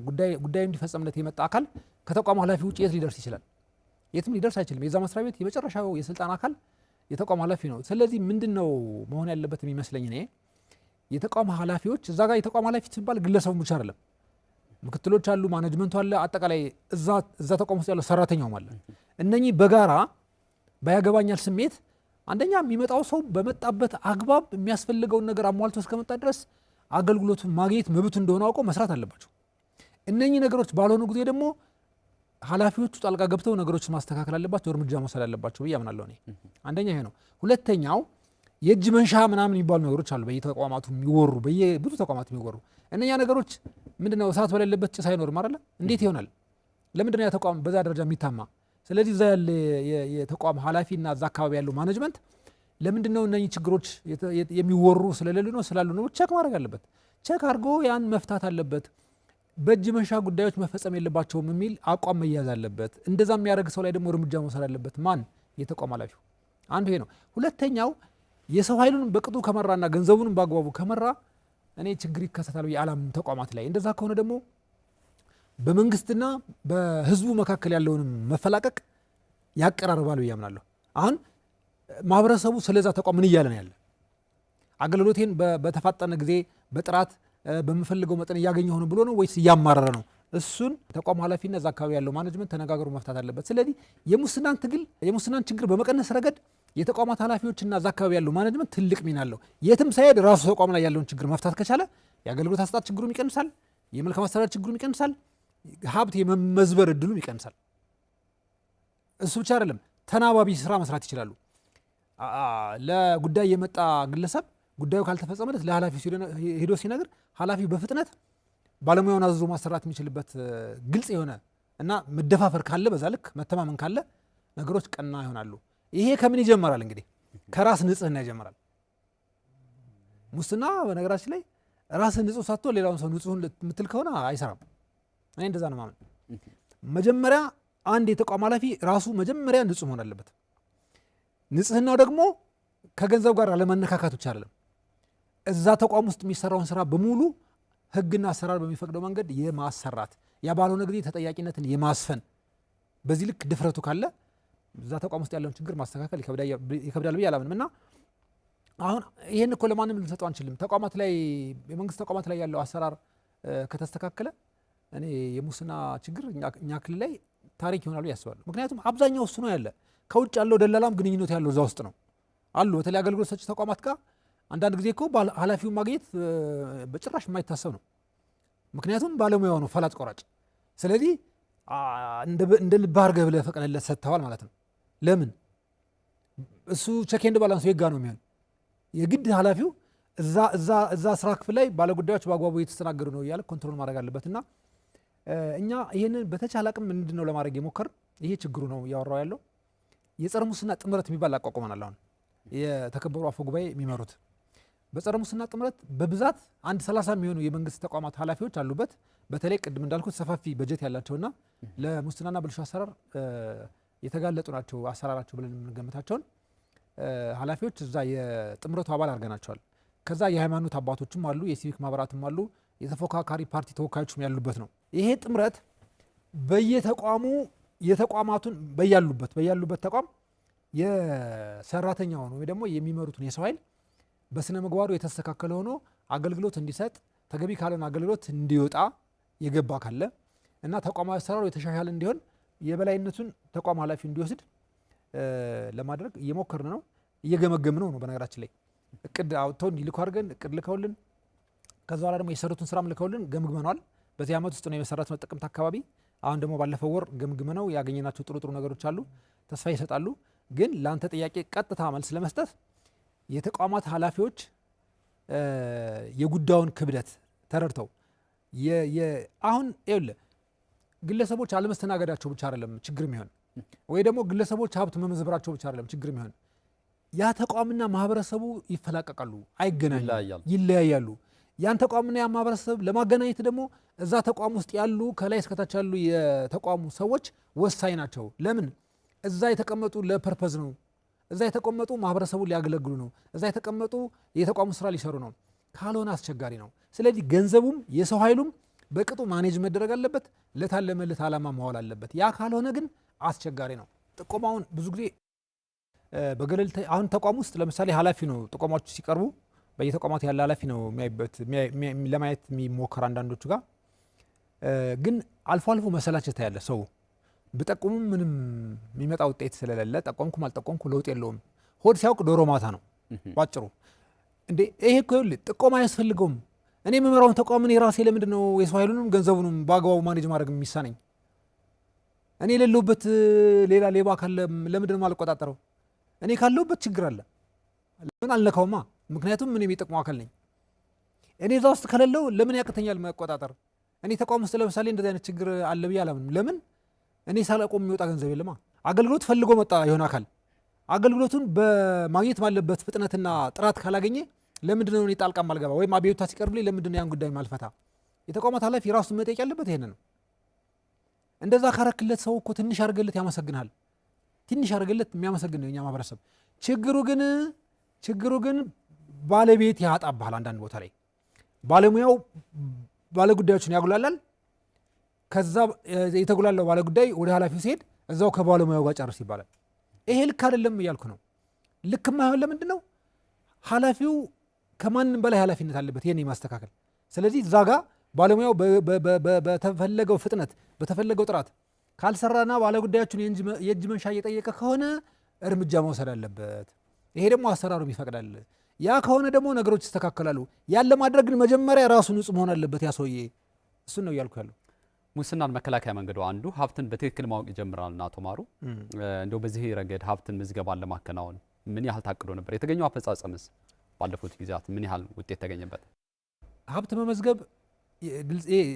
ጉዳዩ እንዲፈጸምለት የመጣ አካል ከተቋሙ ኃላፊ ውጭ የት ሊደርስ ይችላል? የትም ሊደርስ አይችልም። የዛ መስሪያ ቤት የመጨረሻው የስልጣን አካል የተቋም ኃላፊ ነው። ስለዚህ ምንድነው መሆን ያለበት የሚመስለኝ እኔ የተቋም ኃላፊዎች እዛ ጋር የተቋም ኃላፊ ሲባል ግለሰቡ ብቻ አይደለም፣ ምክትሎች አሉ፣ ማኔጅመንቱ አለ፣ አጠቃላይ እዛ ተቋም ውስጥ ያለው ሰራተኛውም አለ። እነኚህ በጋራ ባያገባኛል ስሜት አንደኛ የሚመጣው ሰው በመጣበት አግባብ የሚያስፈልገውን ነገር አሟልቶ እስከመጣ ድረስ አገልግሎቱን ማግኘት መብቱ እንደሆነ አውቀው መስራት አለባቸው። እነኚህ ነገሮች ባልሆኑ ጊዜ ደግሞ ኃላፊዎቹ ጣልቃ ገብተው ነገሮችን ማስተካከል አለባቸው፣ እርምጃ መውሰድ አለባቸው ብዬ አምናለሁ እኔ። አንደኛ ይሄ ነው። ሁለተኛው የእጅ መንሻ ምናምን የሚባሉ ነገሮች አሉ በየተቋማቱ የሚወሩ ብዙ ተቋማት የሚወሩ እነኛ ነገሮች ምንድነው? እሳት በሌለበት ጭስ አይኖርም አይደለ? እንዴት ይሆናል? ለምንድነው ያ ተቋም በዛ ደረጃ የሚታማ? ስለዚህ እዛ ያለ የተቋም ኃላፊና እዛ አካባቢ ያለው ማኔጅመንት ለምንድነው እነኚህ ችግሮች የሚወሩ ስለሌሉ ነው ስላሉ ነው ቼክ ማድረግ አለበት። ቼክ አድርጎ ያን መፍታት አለበት። በእጅ መንሻ ጉዳዮች መፈጸም የለባቸውም የሚል አቋም መያዝ አለበት። እንደዛ የሚያደርግ ሰው ላይ ደግሞ እርምጃ መውሰድ አለበት። ማን? የተቋም ኃላፊው። አንዱ ይሄ ነው። ሁለተኛው የሰው ኃይሉን በቅጡ ከመራና ገንዘቡንም በአግባቡ ከመራ እኔ ችግር ይከሰታል ብዬ አላምንም ተቋማት ላይ። እንደዛ ከሆነ ደግሞ በመንግስትና በህዝቡ መካከል ያለውንም መፈላቀቅ ያቀራርባል ብዬ አምናለሁ። አሁን ማህበረሰቡ ስለዛ ተቋም ምን እያለ ነው ያለ? አገልግሎቴን በተፋጠነ ጊዜ በጥራት በምፈልገው መጠን እያገኘሁ ነው ብሎ ነው ወይስ እያማረረ ነው? እሱን ተቋም ኃላፊና እዛ አካባቢ ያለው ማኔጅመንት ተነጋግሮ መፍታት አለበት። ስለዚህ የሙስናን ችግር በመቀነስ ረገድ የተቋማት ኃላፊዎችና እዛ አካባቢ ያለው ማኔጅመንት ትልቅ ሚና አለው። የትም ሳይሄድ ራሱ ተቋም ላይ ያለውን ችግር መፍታት ከቻለ የአገልግሎት አሰጣጥ ችግሩም ይቀንሳል፣ የመልካም አስተዳደር ችግሩም ይቀንሳል፣ ሀብት የመመዝበር እድሉም ይቀንሳል። እሱ ብቻ አይደለም፣ ተናባቢ ስራ መስራት ይችላሉ። ለጉዳይ የመጣ ግለሰብ ጉዳዩ ካልተፈጸመለት ለኃላፊው ሄዶ ሲነግር ኃላፊው በፍጥነት ባለሙያውን አዝዞ ማሰራት የሚችልበት ግልጽ የሆነ እና መደፋፈር ካለ በዛ ልክ መተማመን ካለ ነገሮች ቀና ይሆናሉ። ይሄ ከምን ይጀምራል? እንግዲህ ከራስ ንጽህና ይጀምራል። ሙስና በነገራችን ላይ ራስን ንጹህ ሳትሆን ሌላውን ሰው ንጹህ የምትል ከሆነ አይሰራም። እኔ እንደዛ ነው ማመን። መጀመሪያ አንድ የተቋም ኃላፊ ራሱ መጀመሪያ ንጹህ መሆን አለበት። ንጽህናው ደግሞ ከገንዘብ ጋር አለመነካካት ብቻ አይደለም። እዛ ተቋም ውስጥ የሚሰራውን ስራ በሙሉ ህግና አሰራር በሚፈቅደው መንገድ የማሰራት ያ ባልሆነ ጊዜ ተጠያቂነትን የማስፈን በዚህ ልክ ድፍረቱ ካለ እዛ ተቋም ውስጥ ያለውን ችግር ማስተካከል ይከብዳል ብዬ አላምንም። እና አሁን ይህን እኮ ለማንም ልንሰጠው አንችልም። ተቋማት ላይ የመንግስት ተቋማት ላይ ያለው አሰራር ከተስተካከለ እኔ የሙስና ችግር እኛ ክልል ላይ ታሪክ ይሆናሉ ያስባሉ። ምክንያቱም አብዛኛው እሱ ነው ያለ። ከውጭ ያለው ደላላም ግንኙነት ያለው እዛ ውስጥ ነው አሉ። በተለይ አገልግሎት ሰጪ ተቋማት ጋር አንዳንድ ጊዜ እኮ ኃላፊውን ማግኘት በጭራሽ የማይታሰብ ነው። ምክንያቱም ባለሙያው ነው ፈላጭ ቆራጭ። ስለዚህ እንደ ልብ አድርገህ ብለህ ፈቅደለት ሰጥተዋል ማለት ነው። ለምን እሱ ቼክ ኤንድ ባላንስ የጋ ነው የሚሆን። የግድ ኃላፊው እዛ ስራ ክፍል ላይ ባለጉዳዮች በአግባቡ እየተስተናገዱ ነው እያለ ኮንትሮል ማድረግ አለበት። እና እኛ ይህንን በተቻለ አቅም ምንድን ነው ለማድረግ የሞከር ይሄ ችግሩ ነው እያወራው ያለው የጸረ ሙስና ጥምረት የሚባል አቋቁመናል። አሁን የተከበሩ አፈ ጉባኤ የሚመሩት በጸረ ሙስና ጥምረት በብዛት 30 የሚሆኑ የመንግስት ተቋማት ኃላፊዎች አሉበት። በተለይ ቅድም እንዳልኩት ሰፋፊ በጀት ያላቸውና ለሙስናና ብልሹ አሰራር የተጋለጡ ናቸው አሰራራቸው ብለን የምንገምታቸውን ኃላፊዎች እዛ የጥምረቱ አባል አድርገናቸዋል። ከዛ የሃይማኖት አባቶችም አሉ፣ የሲቪክ ማህበራትም አሉ፣ የተፎካካሪ ፓርቲ ተወካዮችም ያሉበት ነው። ይሄ ጥምረት በየተቋሙ የተቋማቱን በያሉበት ተቋም የሰራተኛውን ወይ ደግሞ የሚመሩትን የሰው ኃይል በስነ ምግባሩ የተስተካከለ ሆኖ አገልግሎት እንዲሰጥ ተገቢ ካልሆነ አገልግሎት እንዲወጣ የገባ ካለ እና ተቋማዊ አሰራሩ የተሻሻለ እንዲሆን የበላይነቱን ተቋም ኃላፊ እንዲወስድ ለማድረግ እየሞከርን ነው፣ እየገመገምን ነው። በነገራችን ላይ እቅድ አውጥተው እንዲልኩ አድርገን እቅድ ልከውልን ከዛ በኋላ ደግሞ የሰሩትን ስራም ልከውልን ገምግመናል። በዚህ ዓመት ውስጥ ነው የመሰረት ነው ጥቅምት አካባቢ። አሁን ደግሞ ባለፈው ወር ገምግመነው ያገኘናቸው ጥሩ ነገሮች አሉ፣ ተስፋ ይሰጣሉ። ግን ለአንተ ጥያቄ ቀጥታ መልስ ለመስጠት የተቋማት ኃላፊዎች የጉዳዩን ክብደት ተረድተው አሁን ይኸውልህ ግለሰቦች አለመስተናገዳቸው ብቻ አይደለም ችግር የሚሆን ወይ ደግሞ ግለሰቦች ሀብት መመዝበራቸው ብቻ አይደለም ችግር የሚሆን። ያ ተቋምና ማህበረሰቡ ይፈላቀቃሉ፣ አይገናኙም፣ ይለያያሉ። ያን ተቋምና ያ ማህበረሰብ ለማገናኘት ደግሞ እዛ ተቋም ውስጥ ያሉ ከላይ እስከታች ያሉ የተቋሙ ሰዎች ወሳኝ ናቸው። ለምን? እዛ የተቀመጡ ለፐርፐዝ ነው። እዛ የተቀመጡ ማህበረሰቡን ሊያገለግሉ ነው። እዛ የተቀመጡ የተቋሙ ስራ ሊሰሩ ነው። ካልሆነ አስቸጋሪ ነው። ስለዚህ ገንዘቡም የሰው ኃይሉም በቅጡ ማኔጅ መደረግ አለበት፣ ለታለመለት ዓላማ መዋል አለበት። ያ ካልሆነ ግን አስቸጋሪ ነው። ጥቆማውን ብዙ ጊዜ በገለልተኛ አሁን ተቋም ውስጥ ለምሳሌ ኃላፊ ነው ጥቆማዎች ሲቀርቡ በየተቋማት ያለ ኃላፊ ነው የሚያይበት ለማየት የሚሞከር አንዳንዶቹ ጋር ግን አልፎ መሰላቸት ያለ ሰው ብጠቁሙም ምንም የሚመጣ ውጤት ስለሌለ ጠቆምኩም አልጠቆምኩ ለውጥ የለውም። ሆድ ሲያውቅ ዶሮ ማታ ነው ባጭሩ። እንዴ ይሄ እኮ ጥቆማ አያስፈልገውም። እኔ የምመራውን ተቋም እኔ ራሴ ለምንድን ነው የሰው ኃይሉንም ገንዘቡንም በአግባቡ ማኔጅ ማድረግ የሚሳነኝ? እኔ የሌለሁበት ሌላ ሌባ ካለ ለምንድን ነው የማልቆጣጠረው? እኔ ካለሁበት ችግር አለ ለምን አልነካውማ? ምክንያቱም ምን የሚጠቅመው አካል ነኝ። እኔ እዛ ውስጥ ከሌለው ለምን ያቅተኛል መቆጣጠር? እኔ ተቋም ውስጥ ለምሳሌ እንደዚህ አይነት ችግር አለ ብዬ አላምንም። ለምን? እኔ ሳላቆም የሚወጣ ገንዘብ የለማ። አገልግሎት ፈልጎ መጣ የሆነ አካል አገልግሎቱን በማግኘት ባለበት ፍጥነትና ጥራት ካላገኘ ለምንድን ነው እኔ ጣልቃ ማልገባ? ወይም አቤቱታ ሲቀርብልኝ ለምንድን ነው ያን ጉዳይ ማልፈታ? የተቋማት ኃላፊ ራሱን መጠየቅ ያለበት ይሄን ነው። እንደዛ ካረክለት ሰው እኮ ትንሽ አድርገለት ያመሰግናል። ትንሽ አድርገለት የሚያመሰግን ነው የኛ ማህበረሰብ። ችግሩ ግን ባለቤት ያጣባል። አንዳንድ ቦታ ላይ ባለሙያው ባለጉዳዮችን ያጉላላል። ከዛ የተጉላላው ባለጉዳይ ወደ ኃላፊው ሲሄድ እዛው ከባለሙያው ጋር ጨርስ ይባላል። ይሄ ልክ አይደለም እያልኩ ነው። ልክ ማይሆን ለምንድን ነው? ኃላፊው ከማንም በላይ ኃላፊነት አለበት ይሄን የማስተካከል። ስለዚህ እዛ ጋር ባለሙያው በተፈለገው ፍጥነት በተፈለገው ጥራት ካልሰራና ባለጉዳዮቹን የእጅ መንሻ እየጠየቀ ከሆነ እርምጃ መውሰድ አለበት። ይሄ ደግሞ አሰራሩም ይፈቅዳል። ያ ከሆነ ደግሞ ነገሮች ይስተካከላሉ። ያን ለማድረግ ግን መጀመሪያ ራሱ ንጹህ መሆን አለበት ያ ሰውዬ። እሱን ነው እያልኩ ያለው። ሙስናን መከላከያ መንገዱ አንዱ ሀብትን በትክክል ማወቅ ይጀምራልና አቶ ማሩ እንደው በዚህ ረገድ ሀብትን ምዝገባን ለማከናወን ምን ያህል ታቅዶ ነበር? የተገኘው አፈጻጸምስ ባለፉት ጊዜያት ምን ያህል ውጤት ተገኘበት? ሀብት መመዝገብ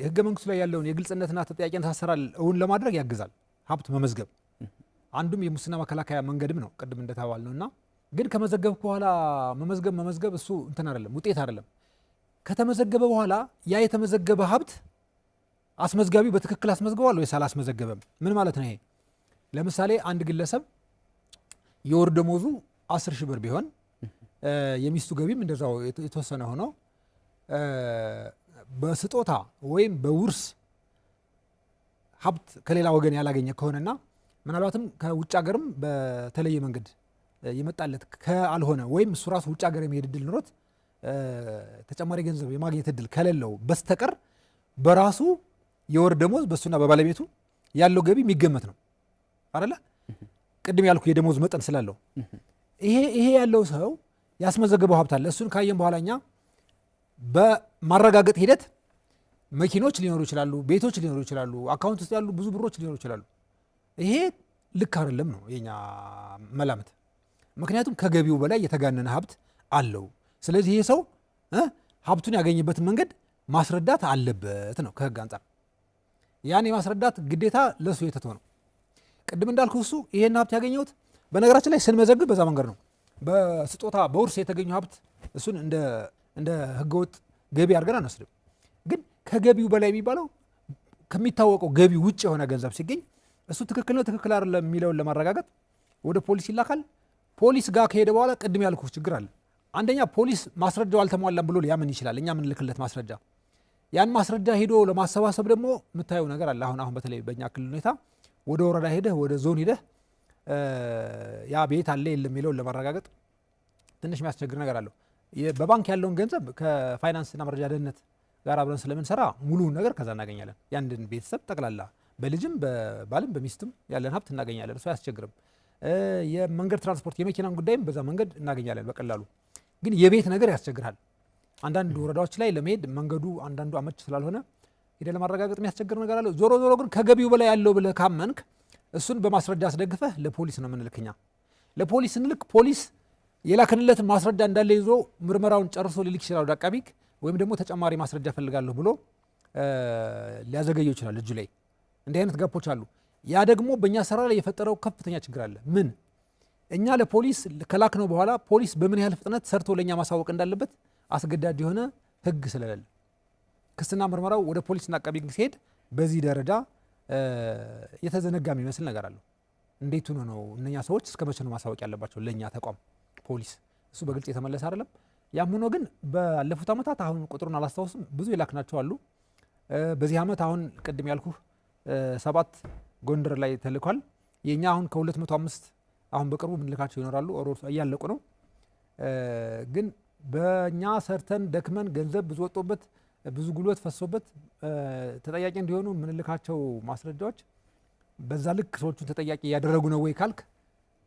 ህገ መንግስቱ ላይ ያለውን የግልጽነትና ተጠያቂነት አሰራር እውን ለማድረግ ያግዛል። ሀብት መመዝገብ አንዱም የሙስና መከላከያ መንገድም ነው ቅድም እንደተባል ነውና፣ ግን ከመዘገብክ በኋላ መመዝገብ እሱ እንትን አይደለም፣ ውጤት አይደለም። ከተመዘገበ በኋላ ያ የተመዘገበ ሀብት አስመዝጋቢው በትክክል አስመዝግቧል ወይስ አላስመዘገበም? ምን ማለት ነው ይሄ? ለምሳሌ አንድ ግለሰብ የወር ደሞዙ 10 ሺህ ብር ቢሆን የሚስቱ ገቢም እንደዛው የተወሰነ ሆኖ በስጦታ ወይም በውርስ ሀብት ከሌላ ወገን ያላገኘ ከሆነና ምናልባትም ከውጭ ሀገርም በተለየ መንገድ የመጣለት ካልሆነ ወይም እሱ ራሱ ውጭ ሀገር የመሄድ እድል ኖሮት ተጨማሪ ገንዘብ የማግኘት እድል ከሌለው በስተቀር በራሱ የወር ደሞዝ በሱና በባለቤቱ ያለው ገቢ የሚገመት ነው አይደለ? ቅድም ያልኩ የደሞዝ መጠን ስላለው ይሄ ያለው ሰው ያስመዘገበው ሀብት አለ። እሱን ካየን በኋላ እኛ በማረጋገጥ ሂደት መኪኖች ሊኖሩ ይችላሉ፣ ቤቶች ሊኖሩ ይችላሉ፣ አካውንት ውስጥ ያሉ ብዙ ብሮች ሊኖሩ ይችላሉ። ይሄ ልክ አይደለም ነው የኛ መላምት። ምክንያቱም ከገቢው በላይ የተጋነነ ሀብት አለው። ስለዚህ ይሄ ሰው ሀብቱን ያገኘበትን መንገድ ማስረዳት አለበት ነው ከህግ አንጻር። ያን የማስረዳት ግዴታ ለሱ የተተው ነው። ቅድም እንዳልኩ እሱ ይሄን ሀብት ያገኘሁት በነገራችን ላይ ስንመዘግብ በዛ መንገድ ነው። በስጦታ በውርስ የተገኘው ሀብት እሱን እንደ ህገወጥ ገቢ አድርገን አንወስድም። ግን ከገቢው በላይ የሚባለው ከሚታወቀው ገቢ ውጭ የሆነ ገንዘብ ሲገኝ እሱ ትክክል ነው ትክክል አይደለም የሚለውን ለማረጋገጥ ወደ ፖሊስ ይላካል። ፖሊስ ጋር ከሄደ በኋላ ቅድም ያልኩ ችግር አለ። አንደኛ ፖሊስ ማስረጃው አልተሟላም ብሎ ሊያምን ይችላል። እኛ ምንልክለት ማስረጃ ያን ማስረጃ ሄዶ ለማሰባሰብ ደግሞ የምታየው ነገር አለ። አሁን በተለይ በእኛ ክልል ሁኔታ ወደ ወረዳ ሄደህ ወደ ዞን ሄደህ ያ ቤት አለ የለም የሚለውን ለማረጋገጥ ትንሽ የሚያስቸግር ነገር አለው። በባንክ ያለውን ገንዘብ ከፋይናንስና መረጃ ደህንነት ጋር አብረን ስለምንሰራ ሙሉውን ነገር ከዛ እናገኛለን። ያንድን ቤተሰብ ጠቅላላ በልጅም በባልም በሚስትም ያለን ሀብት እናገኛለን። እሱ አያስቸግርም። የመንገድ ትራንስፖርት የመኪናን ጉዳይም በዛ መንገድ እናገኛለን በቀላሉ። ግን የቤት ነገር ያስቸግራል። አንዳንድ ወረዳዎች ላይ ለመሄድ መንገዱ አንዳንዱ አመች ስላልሆነ ሄደ ለማረጋገጥ የሚያስቸግር ነገር አለ። ዞሮ ግን ከገቢው በላይ ያለው ብለህ ካመንክ እሱን በማስረጃ አስደግፈህ ለፖሊስ ነው የምንልክኛ። ለፖሊስ እንልክ ፖሊስ የላክንለትን ማስረጃ እንዳለ ይዞ ምርመራውን ጨርሶ ሊልክ ይችላል ወደ አቃቤ ሕግ፣ ወይም ደግሞ ተጨማሪ ማስረጃ ፈልጋለሁ ብሎ ሊያዘገየው ይችላል። እጁ ላይ እንዲህ አይነት ጋፖች አሉ። ያ ደግሞ በእኛ ስራ ላይ የፈጠረው ከፍተኛ ችግር አለ። ምን እኛ ለፖሊስ ከላክነው በኋላ ፖሊስ በምን ያህል ፍጥነት ሰርቶ ለእኛ ማሳወቅ እንዳለበት አስገዳጅ የሆነ ህግ ስለሌለ ክስና ምርመራው ወደ ፖሊስና አቃቤ ሕግ ሲሄድ በዚህ ደረጃ የተዘነጋ የሚመስል ነገር አለው። እንዴት ሆኖ ነው እነኛ ሰዎች እስከ መቼ ነው ማሳወቅ ያለባቸው ለእኛ ተቋም ፖሊስ? እሱ በግልጽ የተመለሰ አይደለም። ያም ሆኖ ግን ባለፉት ዓመታት አሁን ቁጥሩን አላስታውስም ብዙ የላክናቸው አሉ። በዚህ ዓመት አሁን ቅድም ያልኩ 7 ጎንደር ላይ ተልኳል። የኛ አሁን ከ205 አሁን በቅርቡ ምንልካቸው ይኖራሉ። እያለቁ ነው። ግን በእኛ ሰርተን ደክመን ገንዘብ ብዙ ወጦበት ብዙ ጉልበት ፈሶበት ተጠያቂ እንዲሆኑ ምንልካቸው ማስረጃዎች በዛ ልክ ሰዎቹን ተጠያቂ ያደረጉ ነው ወይ ካልክ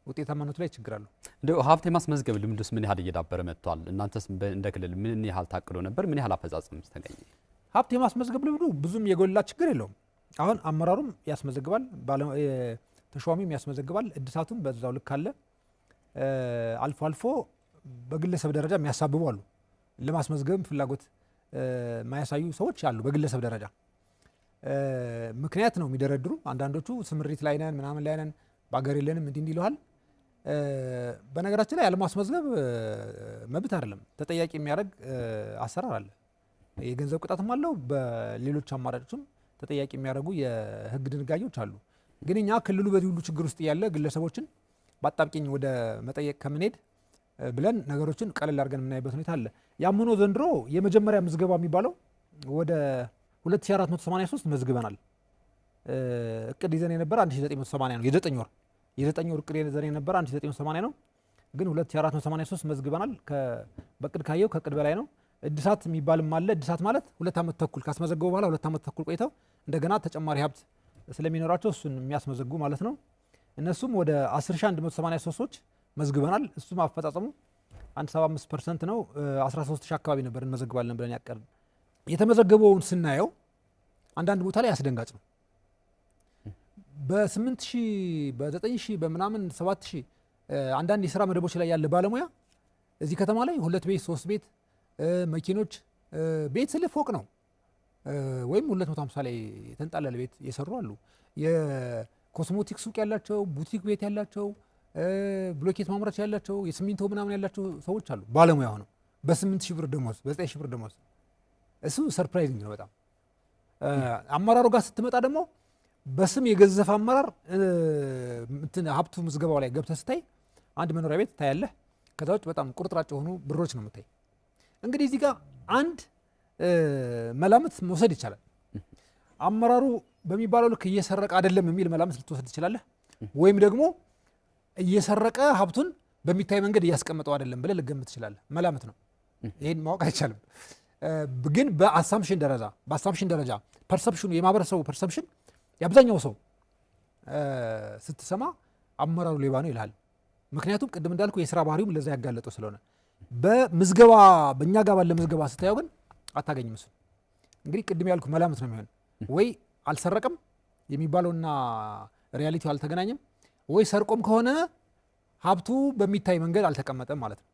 ውጤታማነቱ ላይ ችግር አለው። እንደው ሀብት የማስመዝገብ ልምዱስ ምን ያህል እየዳበረ መጥቷል? እናንተስ እንደ ክልል ምን ያህል ታቅዶ ነበር? ምን ያህል አፈጻጸም ተገኘ? ሀብት የማስመዝገብ ልምዱ ብዙም የጎላ ችግር የለውም። አሁን አመራሩም ያስመዘግባል፣ ተሿሚም ያስመዘግባል፣ እድሳቱም በዛው ልክ አለ። አልፎ አልፎ በግለሰብ ደረጃ የሚያሳብቡ አሉ። ለማስመዝገብም ፍላጎት ማያሳዩ ሰዎች አሉ። በግለሰብ ደረጃ ምክንያት ነው የሚደረድሩ። አንዳንዶቹ ስምሪት ላይ ነን ምናምን ላይ ነን በአገር የለንም እንዲህ ይለዋል። በነገራችን ላይ ያለማስመዝገብ መብት አይደለም፣ ተጠያቂ የሚያደርግ አሰራር አለ። የገንዘብ ቅጣትም አለው። በሌሎች አማራጮችም ተጠያቂ የሚያደርጉ የህግ ድንጋጌዎች አሉ። ግን እኛ ክልሉ በዚህ ሁሉ ችግር ውስጥ ያለ ግለሰቦችን በአጣብቂኝ ወደ መጠየቅ ከምንሄድ ብለን ነገሮችን ቀለል አድርገን የምናይበት ሁኔታ አለ። ያም ሆኖ ዘንድሮ የመጀመሪያ ምዝገባ የሚባለው ወደ 2483 መዝግበናል። እቅድ ይዘን የነበረ 1980 ነው። የ9 ወር እቅድ ይዘን የነበረ 1980 ነው። ግን 2483 መዝግበናል። በእቅድ ካየው ከእቅድ በላይ ነው። እድሳት የሚባልም አለ። እድሳት ማለት 2 ዓመት ተኩል ካስመዘገቡ በኋላ 2 ዓመት ተኩል ቆይተው እንደገና ተጨማሪ ሀብት ስለሚኖራቸው እሱን የሚያስመዘግቡ ማለት ነው። እነሱም ወደ 10183 ሰዎች መዝግበናል። እሱም አፈጻጸሙ 175% ነው። 13000 አካባቢ ነበር እንመዘግባለን ብለን ያቀርን። የተመዘገበውን ስናየው አንዳንድ ቦታ ላይ አስደንጋጭ ነው። በ8000 በ9000 በምናምን 7000 አንዳንድ የስራ መደቦች ላይ ያለ ባለሙያ እዚህ ከተማ ላይ 2 ቤት 3 ቤት መኪኖች ቤት ስለ ፎቅ ነው ወይም 250 ላይ የተንጣለለ ቤት የሰሩ አሉ። የኮስሞቲክ ሱቅ ያላቸው፣ ቡቲክ ቤት ያላቸው፣ ብሎኬት ማምረቻ ያላቸው፣ የሲሚንቶ ምናምን ያላቸው ሰዎች አሉ። ባለሙያ ሆነው በ8000 ብር ደሞዝ በ9000 ብር ደሞዝ። እሱ ሰርፕራይዚንግ ነው በጣም። አመራሩ ጋር ስትመጣ ደግሞ በስም የገዘፈ አመራር እንትን ሀብቱ ምዝገባው ላይ ገብተህ ስታይ አንድ መኖሪያ ቤት ታያለህ። ከዛ ውጭ በጣም ቁርጥራጭ የሆኑ ብሮች ነው የምታይ። እንግዲህ እዚህ ጋር አንድ መላምት መውሰድ ይቻላል። አመራሩ በሚባለው ልክ እየሰረቀ አይደለም የሚል መላምት ልትወስድ ትችላለህ። ወይም ደግሞ እየሰረቀ ሀብቱን በሚታይ መንገድ እያስቀመጠው አይደለም ብለህ ልገምት ትችላለህ። መላምት ነው፣ ይሄን ማወቅ አይቻልም። ግን በአሳምፕሽን ደረጃ ፐርሰፕሽኑ የማህበረሰቡ ፐርሰፕሽን የአብዛኛው ሰው ስትሰማ አመራሩ ሌባ ነው ይልሃል። ምክንያቱም ቅድም እንዳልኩ የስራ ባህሪውም ለዛ ያጋለጠው ስለሆነ። በምዝገባ በእኛ ጋር ባለ ምዝገባ ስታየው ግን አታገኝም። እሱ እንግዲህ ቅድም ያልኩ መላምት ነው የሚሆን። ወይ አልሰረቀም የሚባለውና ሪያሊቲው አልተገናኘም፣ ወይ ሰርቆም ከሆነ ሀብቱ በሚታይ መንገድ አልተቀመጠም ማለት ነው።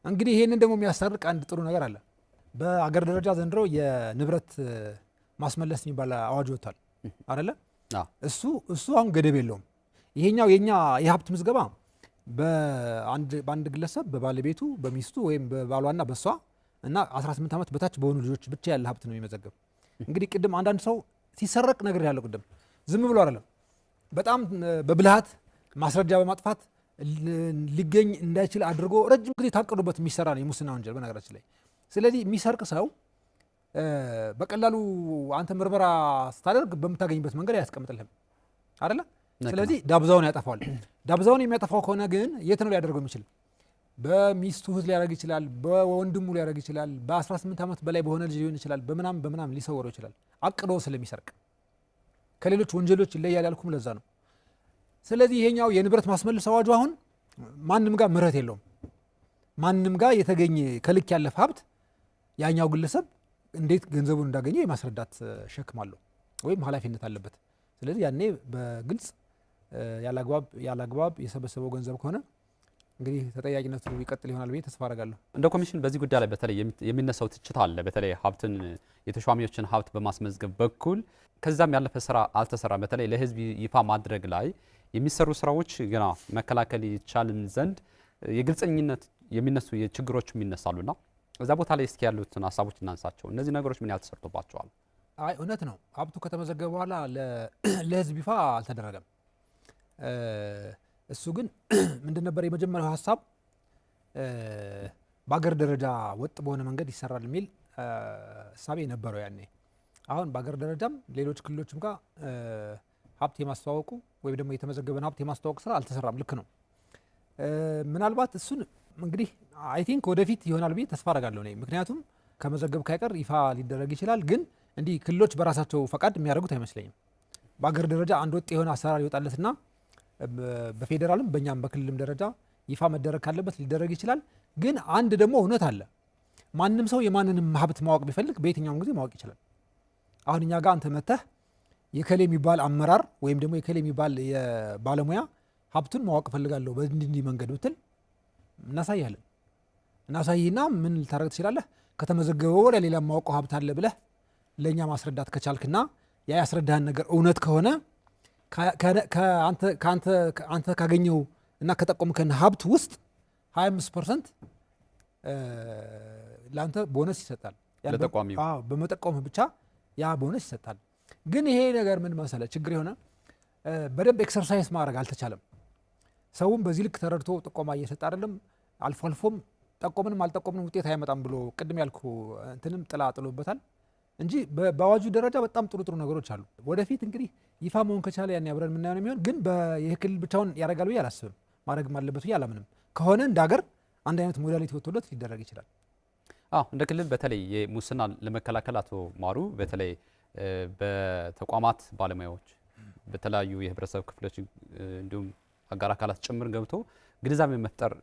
እንግዲህ ይሄንን ደግሞ የሚያስታርቅ አንድ ጥሩ ነገር አለ። በአገር ደረጃ ዘንድሮ የንብረት ማስመለስ የሚባል አዋጅ ወጥቷል አይደለ? እሱ አሁን ገደብ የለውም። ይሄኛው የኛ የሀብት ምዝገባ በአንድ ግለሰብ በባለቤቱ በሚስቱ ወይም በባሏና በሷ እና 18 ዓመት በታች በሆኑ ልጆች ብቻ ያለ ሀብት ነው የሚመዘገብ። እንግዲህ ቅድም አንዳንድ ሰው ሲሰረቅ ነገር ያለው ቅድም ዝም ብሎ አይደለም፣ በጣም በብልሃት ማስረጃ በማጥፋት ሊገኝ እንዳይችል አድርጎ ረጅም ጊዜ ታቅዶበት የሚሰራ ነው የሙስና ወንጀል በነገራችን ላይ። ስለዚህ የሚሰርቅ ሰው በቀላሉ አንተ ምርመራ ስታደርግ በምታገኝበት መንገድ አያስቀምጥልህም አይደለ? ስለዚህ ዳብዛውን ያጠፋዋል። ዳብዛውን የሚያጠፋው ከሆነ ግን የት ነው ሊያደርገው የሚችል? በሚስቱ እህት ሊያደርግ ይችላል፣ በወንድሙ ሊያደርግ ይችላል፣ በ18 ዓመት በላይ በሆነ ልጅ ሊሆን ይችላል፣ በምናምን ሊሰወረው ይችላል። አቅዶ ስለሚሰርቅ ከሌሎች ወንጀሎች ይለያል ያልኩም ለዛ ነው። ስለዚህ ይሄኛው የንብረት ማስመለስ አዋጁ አሁን ማንም ጋር ምህረት የለውም። ማንም ጋር የተገኘ ከልክ ያለፈ ሀብት ያኛው ግለሰብ እንዴት ገንዘቡን እንዳገኘ የማስረዳት ሸክም አለው ወይም ኃላፊነት አለበት። ስለዚህ ያኔ በግልጽ ያላግባብ የሰበሰበው ገንዘብ ከሆነ እንግዲህ ተጠያቂነቱ ይቀጥል ይሆናል ብዬ ተስፋ አደርጋለሁ። እንደ ኮሚሽን በዚህ ጉዳይ ላይ በተለይ የሚነሳው ትችት አለ። በተለይ ሀብትን የተሿሚዎችን ሀብት በማስመዝገብ በኩል ከዛም ያለፈ ስራ አልተሰራም። በተለይ ለህዝብ ይፋ ማድረግ ላይ የሚሰሩ ስራዎች ገና መከላከል ይቻልን ዘንድ የግልጸኝነት የሚነሱ ችግሮችም ይነሳሉና እዛ ቦታ ላይ እስኪ ያሉትን ሀሳቦች እናንሳቸው። እነዚህ ነገሮች ምን ያህል ተሰርቶባቸዋል? አይ እውነት ነው፣ ሀብቱ ከተመዘገበ በኋላ ለህዝብ ይፋ አልተደረገም። እሱ ግን ምንድን ነበር የመጀመሪያው ሀሳብ? በአገር ደረጃ ወጥ በሆነ መንገድ ይሰራል የሚል እሳቤ ነበረው ያኔ። አሁን በአገር ደረጃም ሌሎች ክልሎችም ጋር ሀብት የማስተዋወቁ ወይም ደግሞ የተመዘገበን ሀብት የማስተዋወቅ ስራ አልተሰራም። ልክ ነው። ምናልባት እሱን እንግዲህ አይ ቲንክ ወደፊት ይሆናል ብዬ ተስፋ አደርጋለሁ እኔ። ምክንያቱም ከመዘገብ ካይቀር ይፋ ሊደረግ ይችላል። ግን እንዲህ ክልሎች በራሳቸው ፈቃድ የሚያደርጉት አይመስለኝም። በአገር ደረጃ አንድ ወጥ የሆነ አሰራር ይወጣለትና በፌዴራልም በእኛም በክልልም ደረጃ ይፋ መደረግ ካለበት ሊደረግ ይችላል። ግን አንድ ደግሞ እውነት አለ። ማንም ሰው የማንንም ሀብት ማወቅ ቢፈልግ በየትኛውም ጊዜ ማወቅ ይችላል። አሁን እኛ ጋር አንተ መተህ የከሌ የሚባል አመራር ወይም ደግሞ የከሌ የሚባል የባለሙያ ሀብቱን ማወቅ እፈልጋለሁ በእንዲህ መንገድ ብትል እናሳያለን። እናሳይና ምን ልታደርግ ትችላለህ? ከተመዘገበው ወደ ሌላ ማወቀው ሀብት አለ ብለህ ለእኛ ማስረዳት ከቻልክና ያ ያስረዳህን ነገር እውነት ከሆነ አንተ ካገኘው እና ከጠቆምከን ሀብት ውስጥ 25% ለአንተ ቦነስ ይሰጣል። ለተቋሚው በመጠቆምህ ብቻ ያ ቦነስ ይሰጣል። ግን ይሄ ነገር ምን መሰለህ ችግር የሆነ በደንብ ኤክሰርሳይዝ ማድረግ አልተቻለም። ሰውም በዚህ ልክ ተረድቶ ጥቆማ እየሰጠ አይደለም። አልፎ አልፎም ጠቆምንም አልጠቆምንም ውጤት አይመጣም ብሎ ቅድም ያልኩ እንትንም ጥላ ጥሎበታል እንጂ በአዋጁ ደረጃ በጣም ጥሩ ነገሮች አሉ። ወደፊት እንግዲህ ይፋ መሆን ከቻለ ያን አብረን የምናየው ነው የሚሆን። ግን ይህ ክልል ብቻውን ያደርጋል ብዬ አላስብም። ማድረግም አለበት ብዬ አላምንም። ከሆነ እንደ ሀገር አንድ አይነት ሞዳሊቲ ወጥቶለት ሊደረግ ይችላል። እንደ ክልል በተለይ የሙስና ለመከላከል አቶ ማሩ በተለይ በተቋማት ባለሙያዎች በተለያዩ የህብረተሰብ ክፍሎች እንዲሁም አጋር አካላት ጭምር ገብቶ ግንዛቤ መፍጠር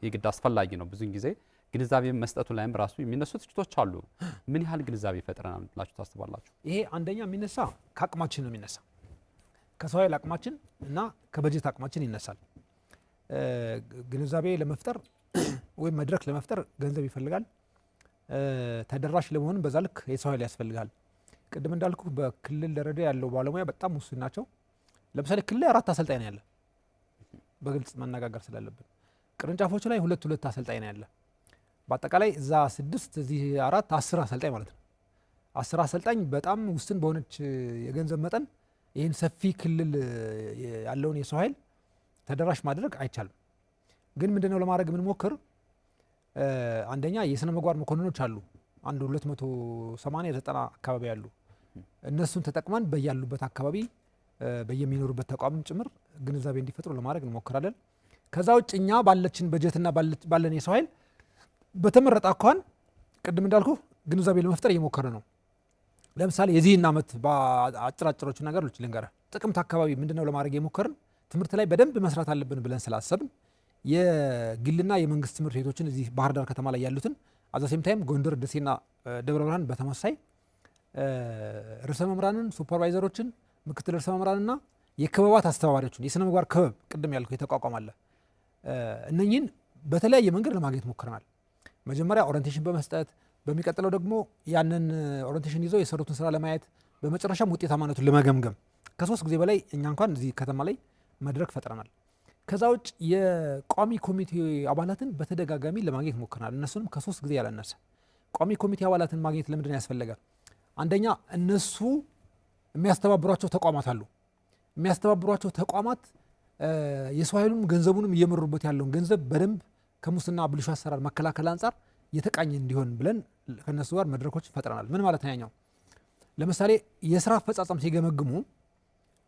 የግድ አስፈላጊ ነው። ብዙ ጊዜ ግንዛቤ መስጠቱ ላይም ራሱ የሚነሱ ትችቶች አሉ። ምን ያህል ግንዛቤ ፈጥረናል ብላችሁ ታስባላችሁ? ይሄ አንደኛ የሚነሳ ከአቅማችን ነው የሚነሳ ከሰው ኃይል አቅማችን እና ከበጀት አቅማችን ይነሳል። ግንዛቤ ለመፍጠር ወይም መድረክ ለመፍጠር ገንዘብ ይፈልጋል። ተደራሽ ለመሆን በዛ ልክ የሰው ኃይል ያስፈልጋል። ቅድም እንዳልኩ በክልል ደረጃ ያለው ባለሙያ በጣም ውስን ናቸው። ለምሳሌ ክልል 4 አሰልጣኝ ነው ያለ፣ በግልጽ መነጋገር ስላለብን ቅርንጫፎቹ ላይ 2 አሰልጣኝ ነው ያለ። በአጠቃላይ እዛ 6 እዚህ 4 10 አሰልጣኝ ማለት ነው። 10 አሰልጣኝ በጣም ውስን በሆነች የገንዘብ መጠን ይህን ሰፊ ክልል ያለውን የሰው ኃይል ተደራሽ ማድረግ አይቻልም። ግን ምንድነው ለማድረግ የምንሞክር አንደኛ የስነ ምግባር መኮንኖች አሉ። አንዱ 280 90 አካባቢ ያሉ እነሱን ተጠቅመን በያሉበት አካባቢ በየሚኖሩበት ተቋም ጭምር ግንዛቤ እንዲፈጥሩ ለማድረግ እንሞክራለን። ከዛ ውጭ እኛ ባለችን በጀትና ባለን የሰው ኃይል በተመረጠ አኳኋን ቅድም እንዳልኩ ግንዛቤ ለመፍጠር እየሞከረ ነው። ለምሳሌ የዚህን ዓመት በአጭራጭሮቹ ነገሮች ልንገርህ። ጥቅምት አካባቢ ምንድነው ለማድረግ የሞከርን ትምህርት ላይ በደንብ መስራት አለብን ብለን ስላሰብን የግልና የመንግስት ትምህርት ቤቶችን እዚህ ባህር ዳር ከተማ ላይ ያሉትን አዛሴም ታይም ጎንደር፣ ደሴና ደብረ ብርሃን በተመሳይ ርዕሰ መምህራንን፣ ሱፐርቫይዘሮችን፣ ምክትል ርዕሰ መምህራንና የክበባት አስተባባሪዎችን የስነ ምግባር ክበብ ቅድም ያልኩ የተቋቋማለ እነኚህን በተለያየ መንገድ ለማግኘት ሞክረናል። መጀመሪያ ኦሪንቴሽን በመስጠት በሚቀጥለው ደግሞ ያንን ኦሪንቴሽን ይዘው የሰሩትን ስራ ለማየት በመጨረሻም ውጤታማነቱን ለመገምገም ከ3 ጊዜ በላይ እኛ እንኳን እዚህ ከተማ ላይ መድረክ ፈጥረናል። ከዛ ውጭ የቋሚ ኮሚቴ አባላትን በተደጋጋሚ ለማግኘት ሞክረናል። እነሱንም ከ3 ጊዜ ያላነሰ ቋሚ ኮሚቴ አባላትን ማግኘት ለምንድን ያስፈልጋል? አንደኛ እነሱ የሚያስተባብሯቸው ተቋማት አሉ። የሚያስተባብሯቸው ተቋማት የሰው ኃይሉን ገንዘቡንም እየመሩበት ያለውን ገንዘብ በደንብ ከሙስና ብልሹ አሰራር መከላከል አንጻር የተቃኘ እንዲሆን ብለን ከነሱ ጋር መድረኮች ፈጥረናል። ምን ማለት ነው? ለምሳሌ የስራ አፈጻጸም ሲገመግሙ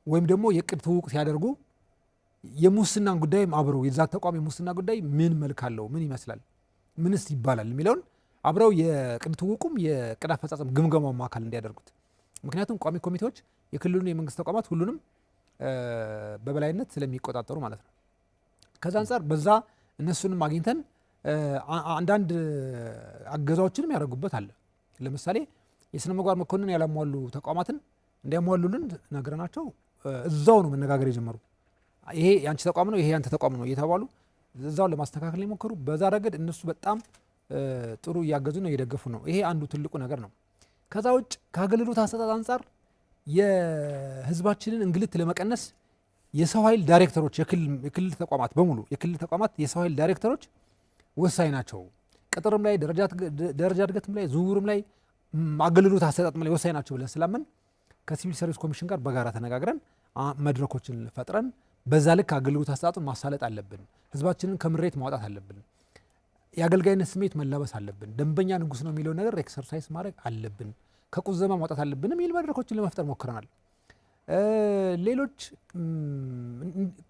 ወይም ደግሞ የቅድ ትውውቅ ሲያደርጉ የሙስናን ጉዳይም አብረው የዛ ተቋም የሙስና ጉዳይ ምን መልክ አለው፣ ምን ይመስላል፣ ምንስ ይባላል የሚለውን አብረው የቅድ ትውውቁም የቅድ አፈጻጸም ግምገማው አካል እንዲያደርጉት። ምክንያቱም ቋሚ ኮሚቴዎች የክልሉን የመንግስት ተቋማት ሁሉንም በበላይነት ስለሚቆጣጠሩ ማለት ነው። ከዛ አንጻር በዛ እነሱንም አግኝተን አንዳንድ አገዛዎችንም ያደርጉበት አለ። ለምሳሌ የስነ ምግባር መኮንን ያላሟሉ ተቋማትን እንዲያሟሉልን ነግረናቸው እዛው ነው መነጋገር የጀመሩ። ይሄ ያንቺ ተቋም ነው፣ ይሄ ያንተ ተቋም ነው እየተባሉ እዛው ለማስተካከል የሞከሩ። በዛ ረገድ እነሱ በጣም ጥሩ እያገዙ ነው፣ እየደገፉ ነው። ይሄ አንዱ ትልቁ ነገር ነው። ከዛ ውጭ ከአገልግሎት አሰጣጥ አንጻር የህዝባችንን እንግልት ለመቀነስ የሰው ኃይል ዳይሬክተሮች የክልል ተቋማት በሙሉ የክልል ተቋማት የሰው ኃይል ዳይሬክተሮች ወሳኝ ናቸው። ቅጥርም ላይ ደረጃ እድገትም ላይ ዝውውርም ላይ አገልግሎት አሰጣጥም ላይ ወሳኝ ናቸው ብለን ስላመን ከሲቪል ሰርቪስ ኮሚሽን ጋር በጋራ ተነጋግረን መድረኮችን ፈጥረን በዛ ልክ አገልግሎት አሰጣጡን ማሳለጥ አለብን። ህዝባችንን ከምሬት ማውጣት አለብን። የአገልጋይነት ስሜት መላበስ አለብን። ደንበኛ ንጉስ ነው የሚለው ነገር ኤክሰርሳይዝ ማድረግ አለብን። ከቁዘማ ማውጣት አለብን የሚል መድረኮችን ለመፍጠር ሞክረናል። ሌሎች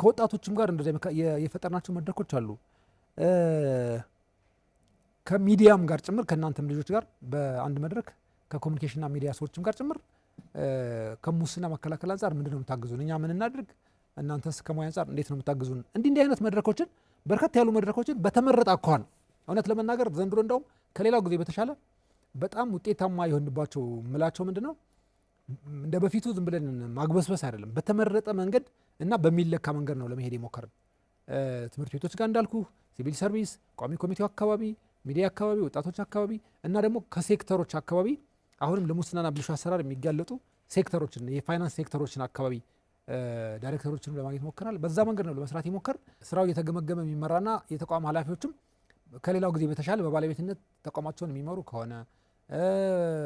ከወጣቶችም ጋር እንደዚህ የፈጠርናቸው መድረኮች አሉ። ከሚዲያም ጋር ጭምር ከእናንተም ልጆች ጋር በአንድ መድረክ ከኮሚኒኬሽንና ሚዲያ ሰዎችም ጋር ጭምር ከሙስና መከላከል አንጻር ምንድነው የምታግዙን፣ እኛ ምን እናድርግ፣ እናንተስ ከሙያ አንጻር እንዴት ነው የምታግዙን? እንዲህ አይነት መድረኮችን በርከት ያሉ መድረኮችን በተመረጠ አኳኋን እውነት ለመናገር ዘንድሮ እንደውም ከሌላው ጊዜ በተሻለ በጣም ውጤታማ የሆንባቸው ምላቸው ምንድነው እንደ በፊቱ ዝም ብለን ማግበስበስ አይደለም፣ በተመረጠ መንገድ እና በሚለካ መንገድ ነው ለመሄድ የሞከርን። ትምህርት ቤቶች ጋር እንዳልኩ ሲቪል ሰርቪስ፣ ቋሚ ኮሚቴው አካባቢ፣ ሚዲያ አካባቢ፣ ወጣቶች አካባቢ እና ደግሞ ከሴክተሮች አካባቢ አሁንም ለሙስናና ብልሹ አሰራር የሚጋለጡ ሴክተሮችን የፋይናንስ ሴክተሮችን አካባቢ ዳይሬክተሮችንም ለማግኘት ሞክረናል። በዛ መንገድ ነው ለመስራት የሞከር። ስራው እየተገመገመ የሚመራና የተቋም ኃላፊዎችም ከሌላው ጊዜ በተሻለ በባለቤትነት ተቋማቸውን የሚመሩ ከሆነ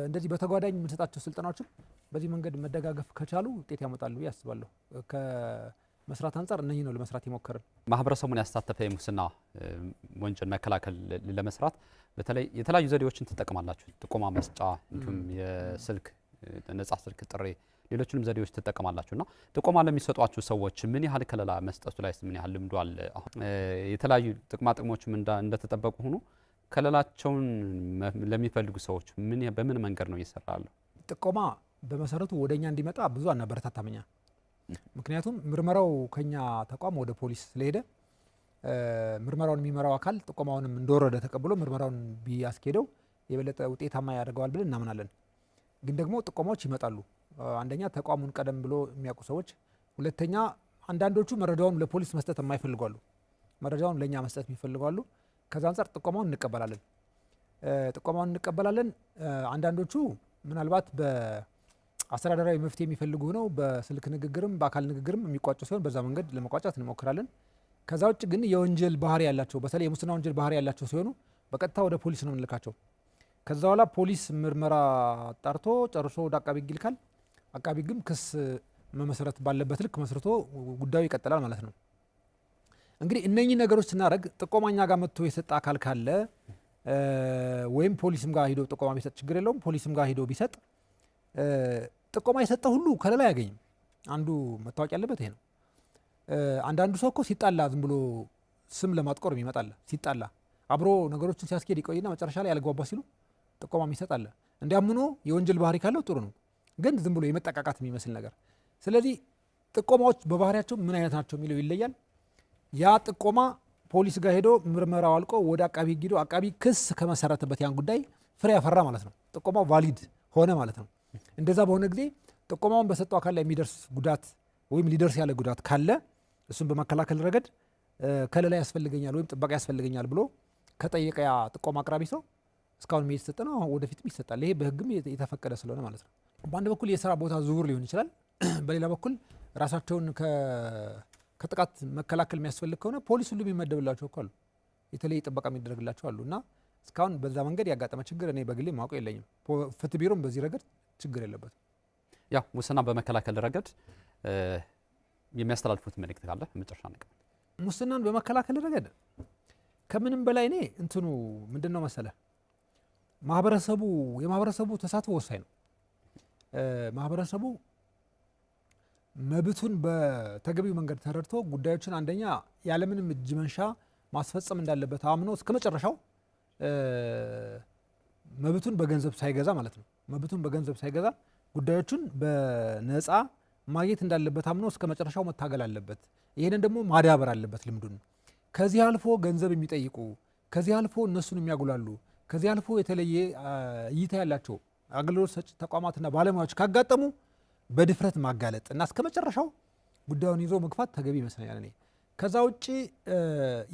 እንደዚህ በተጓዳኝ የምንሰጣቸው ስልጠናዎችም በዚህ መንገድ መደጋገፍ ከቻሉ ውጤት ያመጣሉ ብዬ አስባለሁ። ከመስራት አንጻር እነኚህ ነው ለመስራት የሞከርን። ማህበረሰቡን ያሳተፈ የሙስና ወንጀል መከላከል ለመስራት በተለይ የተለያዩ ዘዴዎችን ትጠቀማላችሁ። ጥቆማ መስጫ፣ እንዲሁም የስልክ ነጻ ስልክ ጥሪ፣ ሌሎችንም ዘዴዎች ትጠቀማላችሁና ጥቆማ ለሚሰጧችሁ ሰዎች ምን ያህል ከለላ መስጠቱ ላይ ምን ያህል ልምዱ አለ? የተለያዩ ጥቅማ ጥቅሞችም እንደተጠበቁ ሆኖ ከለላቸውን ለሚፈልጉ ሰዎች በምን መንገድ ነው እየሰራሉ? ጥቆማ በመሰረቱ ወደኛ እንዲመጣ ብዙ አናበረታታም እኛ። ምክንያቱም ምርመራው ከኛ ተቋም ወደ ፖሊስ ስለሄደ ምርመራውን የሚመራው አካል ጥቆማውንም እንደወረደ ተቀብሎ ምርመራውን ቢያስኬደው የበለጠ ውጤታማ ያደርገዋል ብለን እናምናለን። ግን ደግሞ ጥቆማዎች ይመጣሉ። አንደኛ ተቋሙን ቀደም ብሎ የሚያውቁ ሰዎች፣ ሁለተኛ አንዳንዶቹ መረጃውን ለፖሊስ መስጠት የማይፈልጓሉ፣ መረጃውን ለእኛ መስጠት የሚፈልጓሉ። ከዛ አንጻር ጥቆማውን እንቀበላለን። አንዳንዶቹ ምናልባት በአስተዳደራዊ መፍትሄ የሚፈልጉ ነው፣ በስልክ ንግግርም በአካል ንግግርም የሚቋጩ ሲሆን በዛ መንገድ ለመቋጫት እንሞክራለን። ከዛ ውጭ ግን የወንጀል ባህሪ ያላቸው በተለይ የሙስና ወንጀል ባህሪ ያላቸው ሲሆኑ በቀጥታ ወደ ፖሊስ ነው የምንልካቸው። ከዛ በኋላ ፖሊስ ምርመራ አጣርቶ ጨርሶ ወደ አቃቢ ሕግ ይልካል። አቃቢ ሕግም ክስ መመስረት ባለበት ልክ መስርቶ ጉዳዩ ይቀጥላል ማለት ነው። እንግዲህ እነኚህ ነገሮች ስናደርግ ጥቆማኛ ጋር መጥቶ የሰጠ አካል ካለ ወይም ፖሊስም ጋር ሂዶ ጥቆማ ቢሰጥ ችግር የለውም። ፖሊስም ጋር ሂዶ ቢሰጥ ጥቆማ የሰጠ ሁሉ ከለላ አያገኝም። አንዱ መታወቅ ያለበት ይሄ ነው። አንዳንዱ ሰው እኮ ሲጣላ ዝም ብሎ ስም ለማጥቆር ይመጣል። ሲጣላ አብሮ ነገሮችን ሲያስኬድ ይቆይና መጨረሻ ላይ ያልግባባ ሲሉ ጥቆማ ይሰጣል። እንዲያምኖ የወንጀል ባህሪ ካለው ጥሩ ነው፣ ግን ዝም ብሎ የመጠቃቃት የሚመስል ነገር። ስለዚህ ጥቆማዎች በባህሪያቸው ምን አይነት ናቸው የሚለው ይለያል። ያ ጥቆማ ፖሊስ ጋር ሄዶ ምርመራው አልቆ ወደ አቃቢ ሕግ ሄዶ አቃቢ ክስ ከመሰረተበት ያን ጉዳይ ፍሬ ያፈራ ማለት ነው። ጥቆማው ቫሊድ ሆነ ማለት ነው። እንደዛ በሆነ ጊዜ ጥቆማውን በሰጠው አካል ላይ የሚደርስ ጉዳት ወይም ሊደርስ ያለ ጉዳት ካለ እሱን በመከላከል ረገድ ከለላ ያስፈልገኛል ወይም ጥበቃ ያስፈልገኛል ብሎ ከጠየቀ ያ ጥቆማ አቅራቢ ሰው እስካሁን የተሰጠ ነው፣ ወደፊትም ይሰጣል። ይሄ በሕግም የተፈቀደ ስለሆነ ማለት ነው። በአንድ በኩል የስራ ቦታ ዝውውር ሊሆን ይችላል። በሌላ በኩል ራሳቸውን ከጥቃት መከላከል የሚያስፈልግ ከሆነ ፖሊስ ሁሉ የሚመደብላቸው እኮ አሉ፣ የተለየ ጥበቃ የሚደረግላቸው አሉ። እና እስካሁን በዛ መንገድ ያጋጠመ ችግር እኔ በግሌ ማውቀው የለኝም። ፍትህ ቢሮም በዚህ ረገድ ችግር የለበትም። ያው ሙስና በመከላከል ረገድ የሚያስተላልፉት መልእክት ካለ መጨረሻ ነገር። ሙስናን በመከላከል ረገድ ከምንም በላይ እኔ እንትኑ ምንድን ነው መሰለ የማህበረሰቡ ተሳትፎ ወሳኝ ነው። ማህበረሰቡ መብቱን በተገቢው መንገድ ተረድቶ ጉዳዮችን አንደኛ ያለምንም እጅ መንሻ ማስፈጸም እንዳለበት አምኖ እስከ መጨረሻው መብቱን በገንዘብ ሳይገዛ ማለት ነው መብቱን በገንዘብ ሳይገዛ ጉዳዮችን በነፃ ማግኘት እንዳለበት አምኖ እስከ መጨረሻው መታገል አለበት። ይሄንን ደግሞ ማዳበር አለበት ልምዱን። ከዚህ አልፎ ገንዘብ የሚጠይቁ ከዚህ አልፎ እነሱን የሚያጉላሉ ከዚህ አልፎ የተለየ እይታ ያላቸው አገልግሎት ሰጪ ተቋማትና ባለሙያዎች ካጋጠሙ በድፍረት ማጋለጥ እና እስከ መጨረሻው ጉዳዩን ይዞ መግፋት ተገቢ ይመስለኛል። እኔ ከዛ ውጭ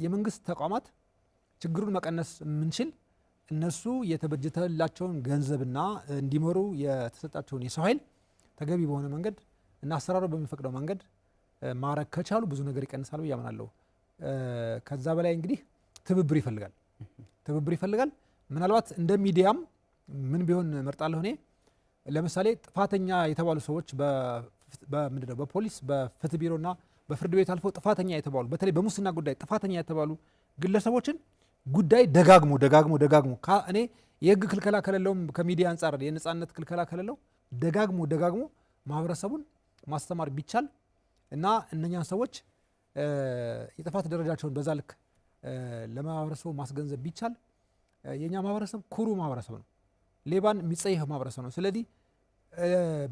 የመንግስት ተቋማት ችግሩን መቀነስ የምንችል እነሱ የተበጀተላቸውን ገንዘብና እንዲመሩ የተሰጣቸውን የሰው ኃይል ተገቢ በሆነ መንገድ እና አሰራሩ በሚፈቅደው መንገድ ማረግ ከቻሉ ብዙ ነገር ይቀንሳል ብዬ አምናለሁ። ከዛ በላይ እንግዲህ ትብብር ይፈልጋል። ምናልባት እንደ ሚዲያም ምን ቢሆን መርጣለሁ እኔ ለምሳሌ ጥፋተኛ የተባሉ ሰዎች በምንድነው በፖሊስ በፍትህ ቢሮና በፍርድ ቤት አልፎ ጥፋተኛ የተባሉ በተለይ በሙስና ጉዳይ ጥፋተኛ የተባሉ ግለሰቦችን ጉዳይ ደጋግሞ እኔ የህግ ክልከላ ከሌለውም ከሚዲያ አንጻር የነጻነት ክልከላ ከሌለው ደጋግሞ ማህበረሰቡን ማስተማር ቢቻል እና እነኛን ሰዎች የጥፋት ደረጃቸውን በዛ ልክ ለማህበረሰቡ ማስገንዘብ ቢቻል የኛ ማህበረሰብ ኩሩ ማህበረሰብ ነው። ሌባን የሚጸየፍ ማህበረሰብ ነው። ስለዚህ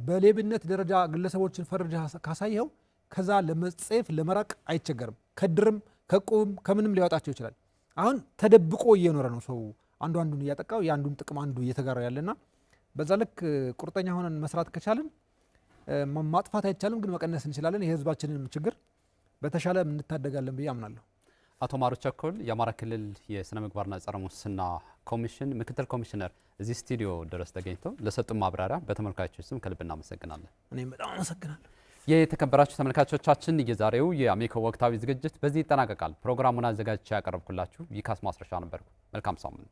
በሌብነት ደረጃ ግለሰቦችን ፈርጃ ካሳየው ከዛ ለመጸየፍ ለመራቅ አይቸገርም። ከድርም ከቁብም ከምንም ሊያወጣቸው ይችላል። አሁን ተደብቆ እየኖረ ነው ሰው አንዱን እያጠቃው የአንዱን ጥቅም አንዱ እየተጋራ ያለና በዛ ልክ ቁርጠኛ ሆነን መስራት ከቻልን ማጥፋት አይቻልም፣ ግን መቀነስ እንችላለን። የህዝባችንን ችግር በተሻለ እንታደጋለን ብዬ አምናለሁ። አቶ ማሩ ቸኮል የአማራ ክልል የስነ ምግባርና ጸረ ሙስና ኮሚሽን ምክትል ኮሚሽነር እዚህ ስቱዲዮ ድረስ ተገኝተው ለሰጡን ማብራሪያ በተመልካቾች ስም ከልብ እናመሰግናለን። እኔም በጣም አመሰግናለሁ። የተከበራችሁ ተመልካቾቻችን የዛሬው የአሚኮ ወቅታዊ ዝግጅት በዚህ ይጠናቀቃል። ፕሮግራሙን አዘጋጅቼ ያቀረብኩላችሁ ይካስ ማስረሻ ነበርኩ። መልካም ሳምንት።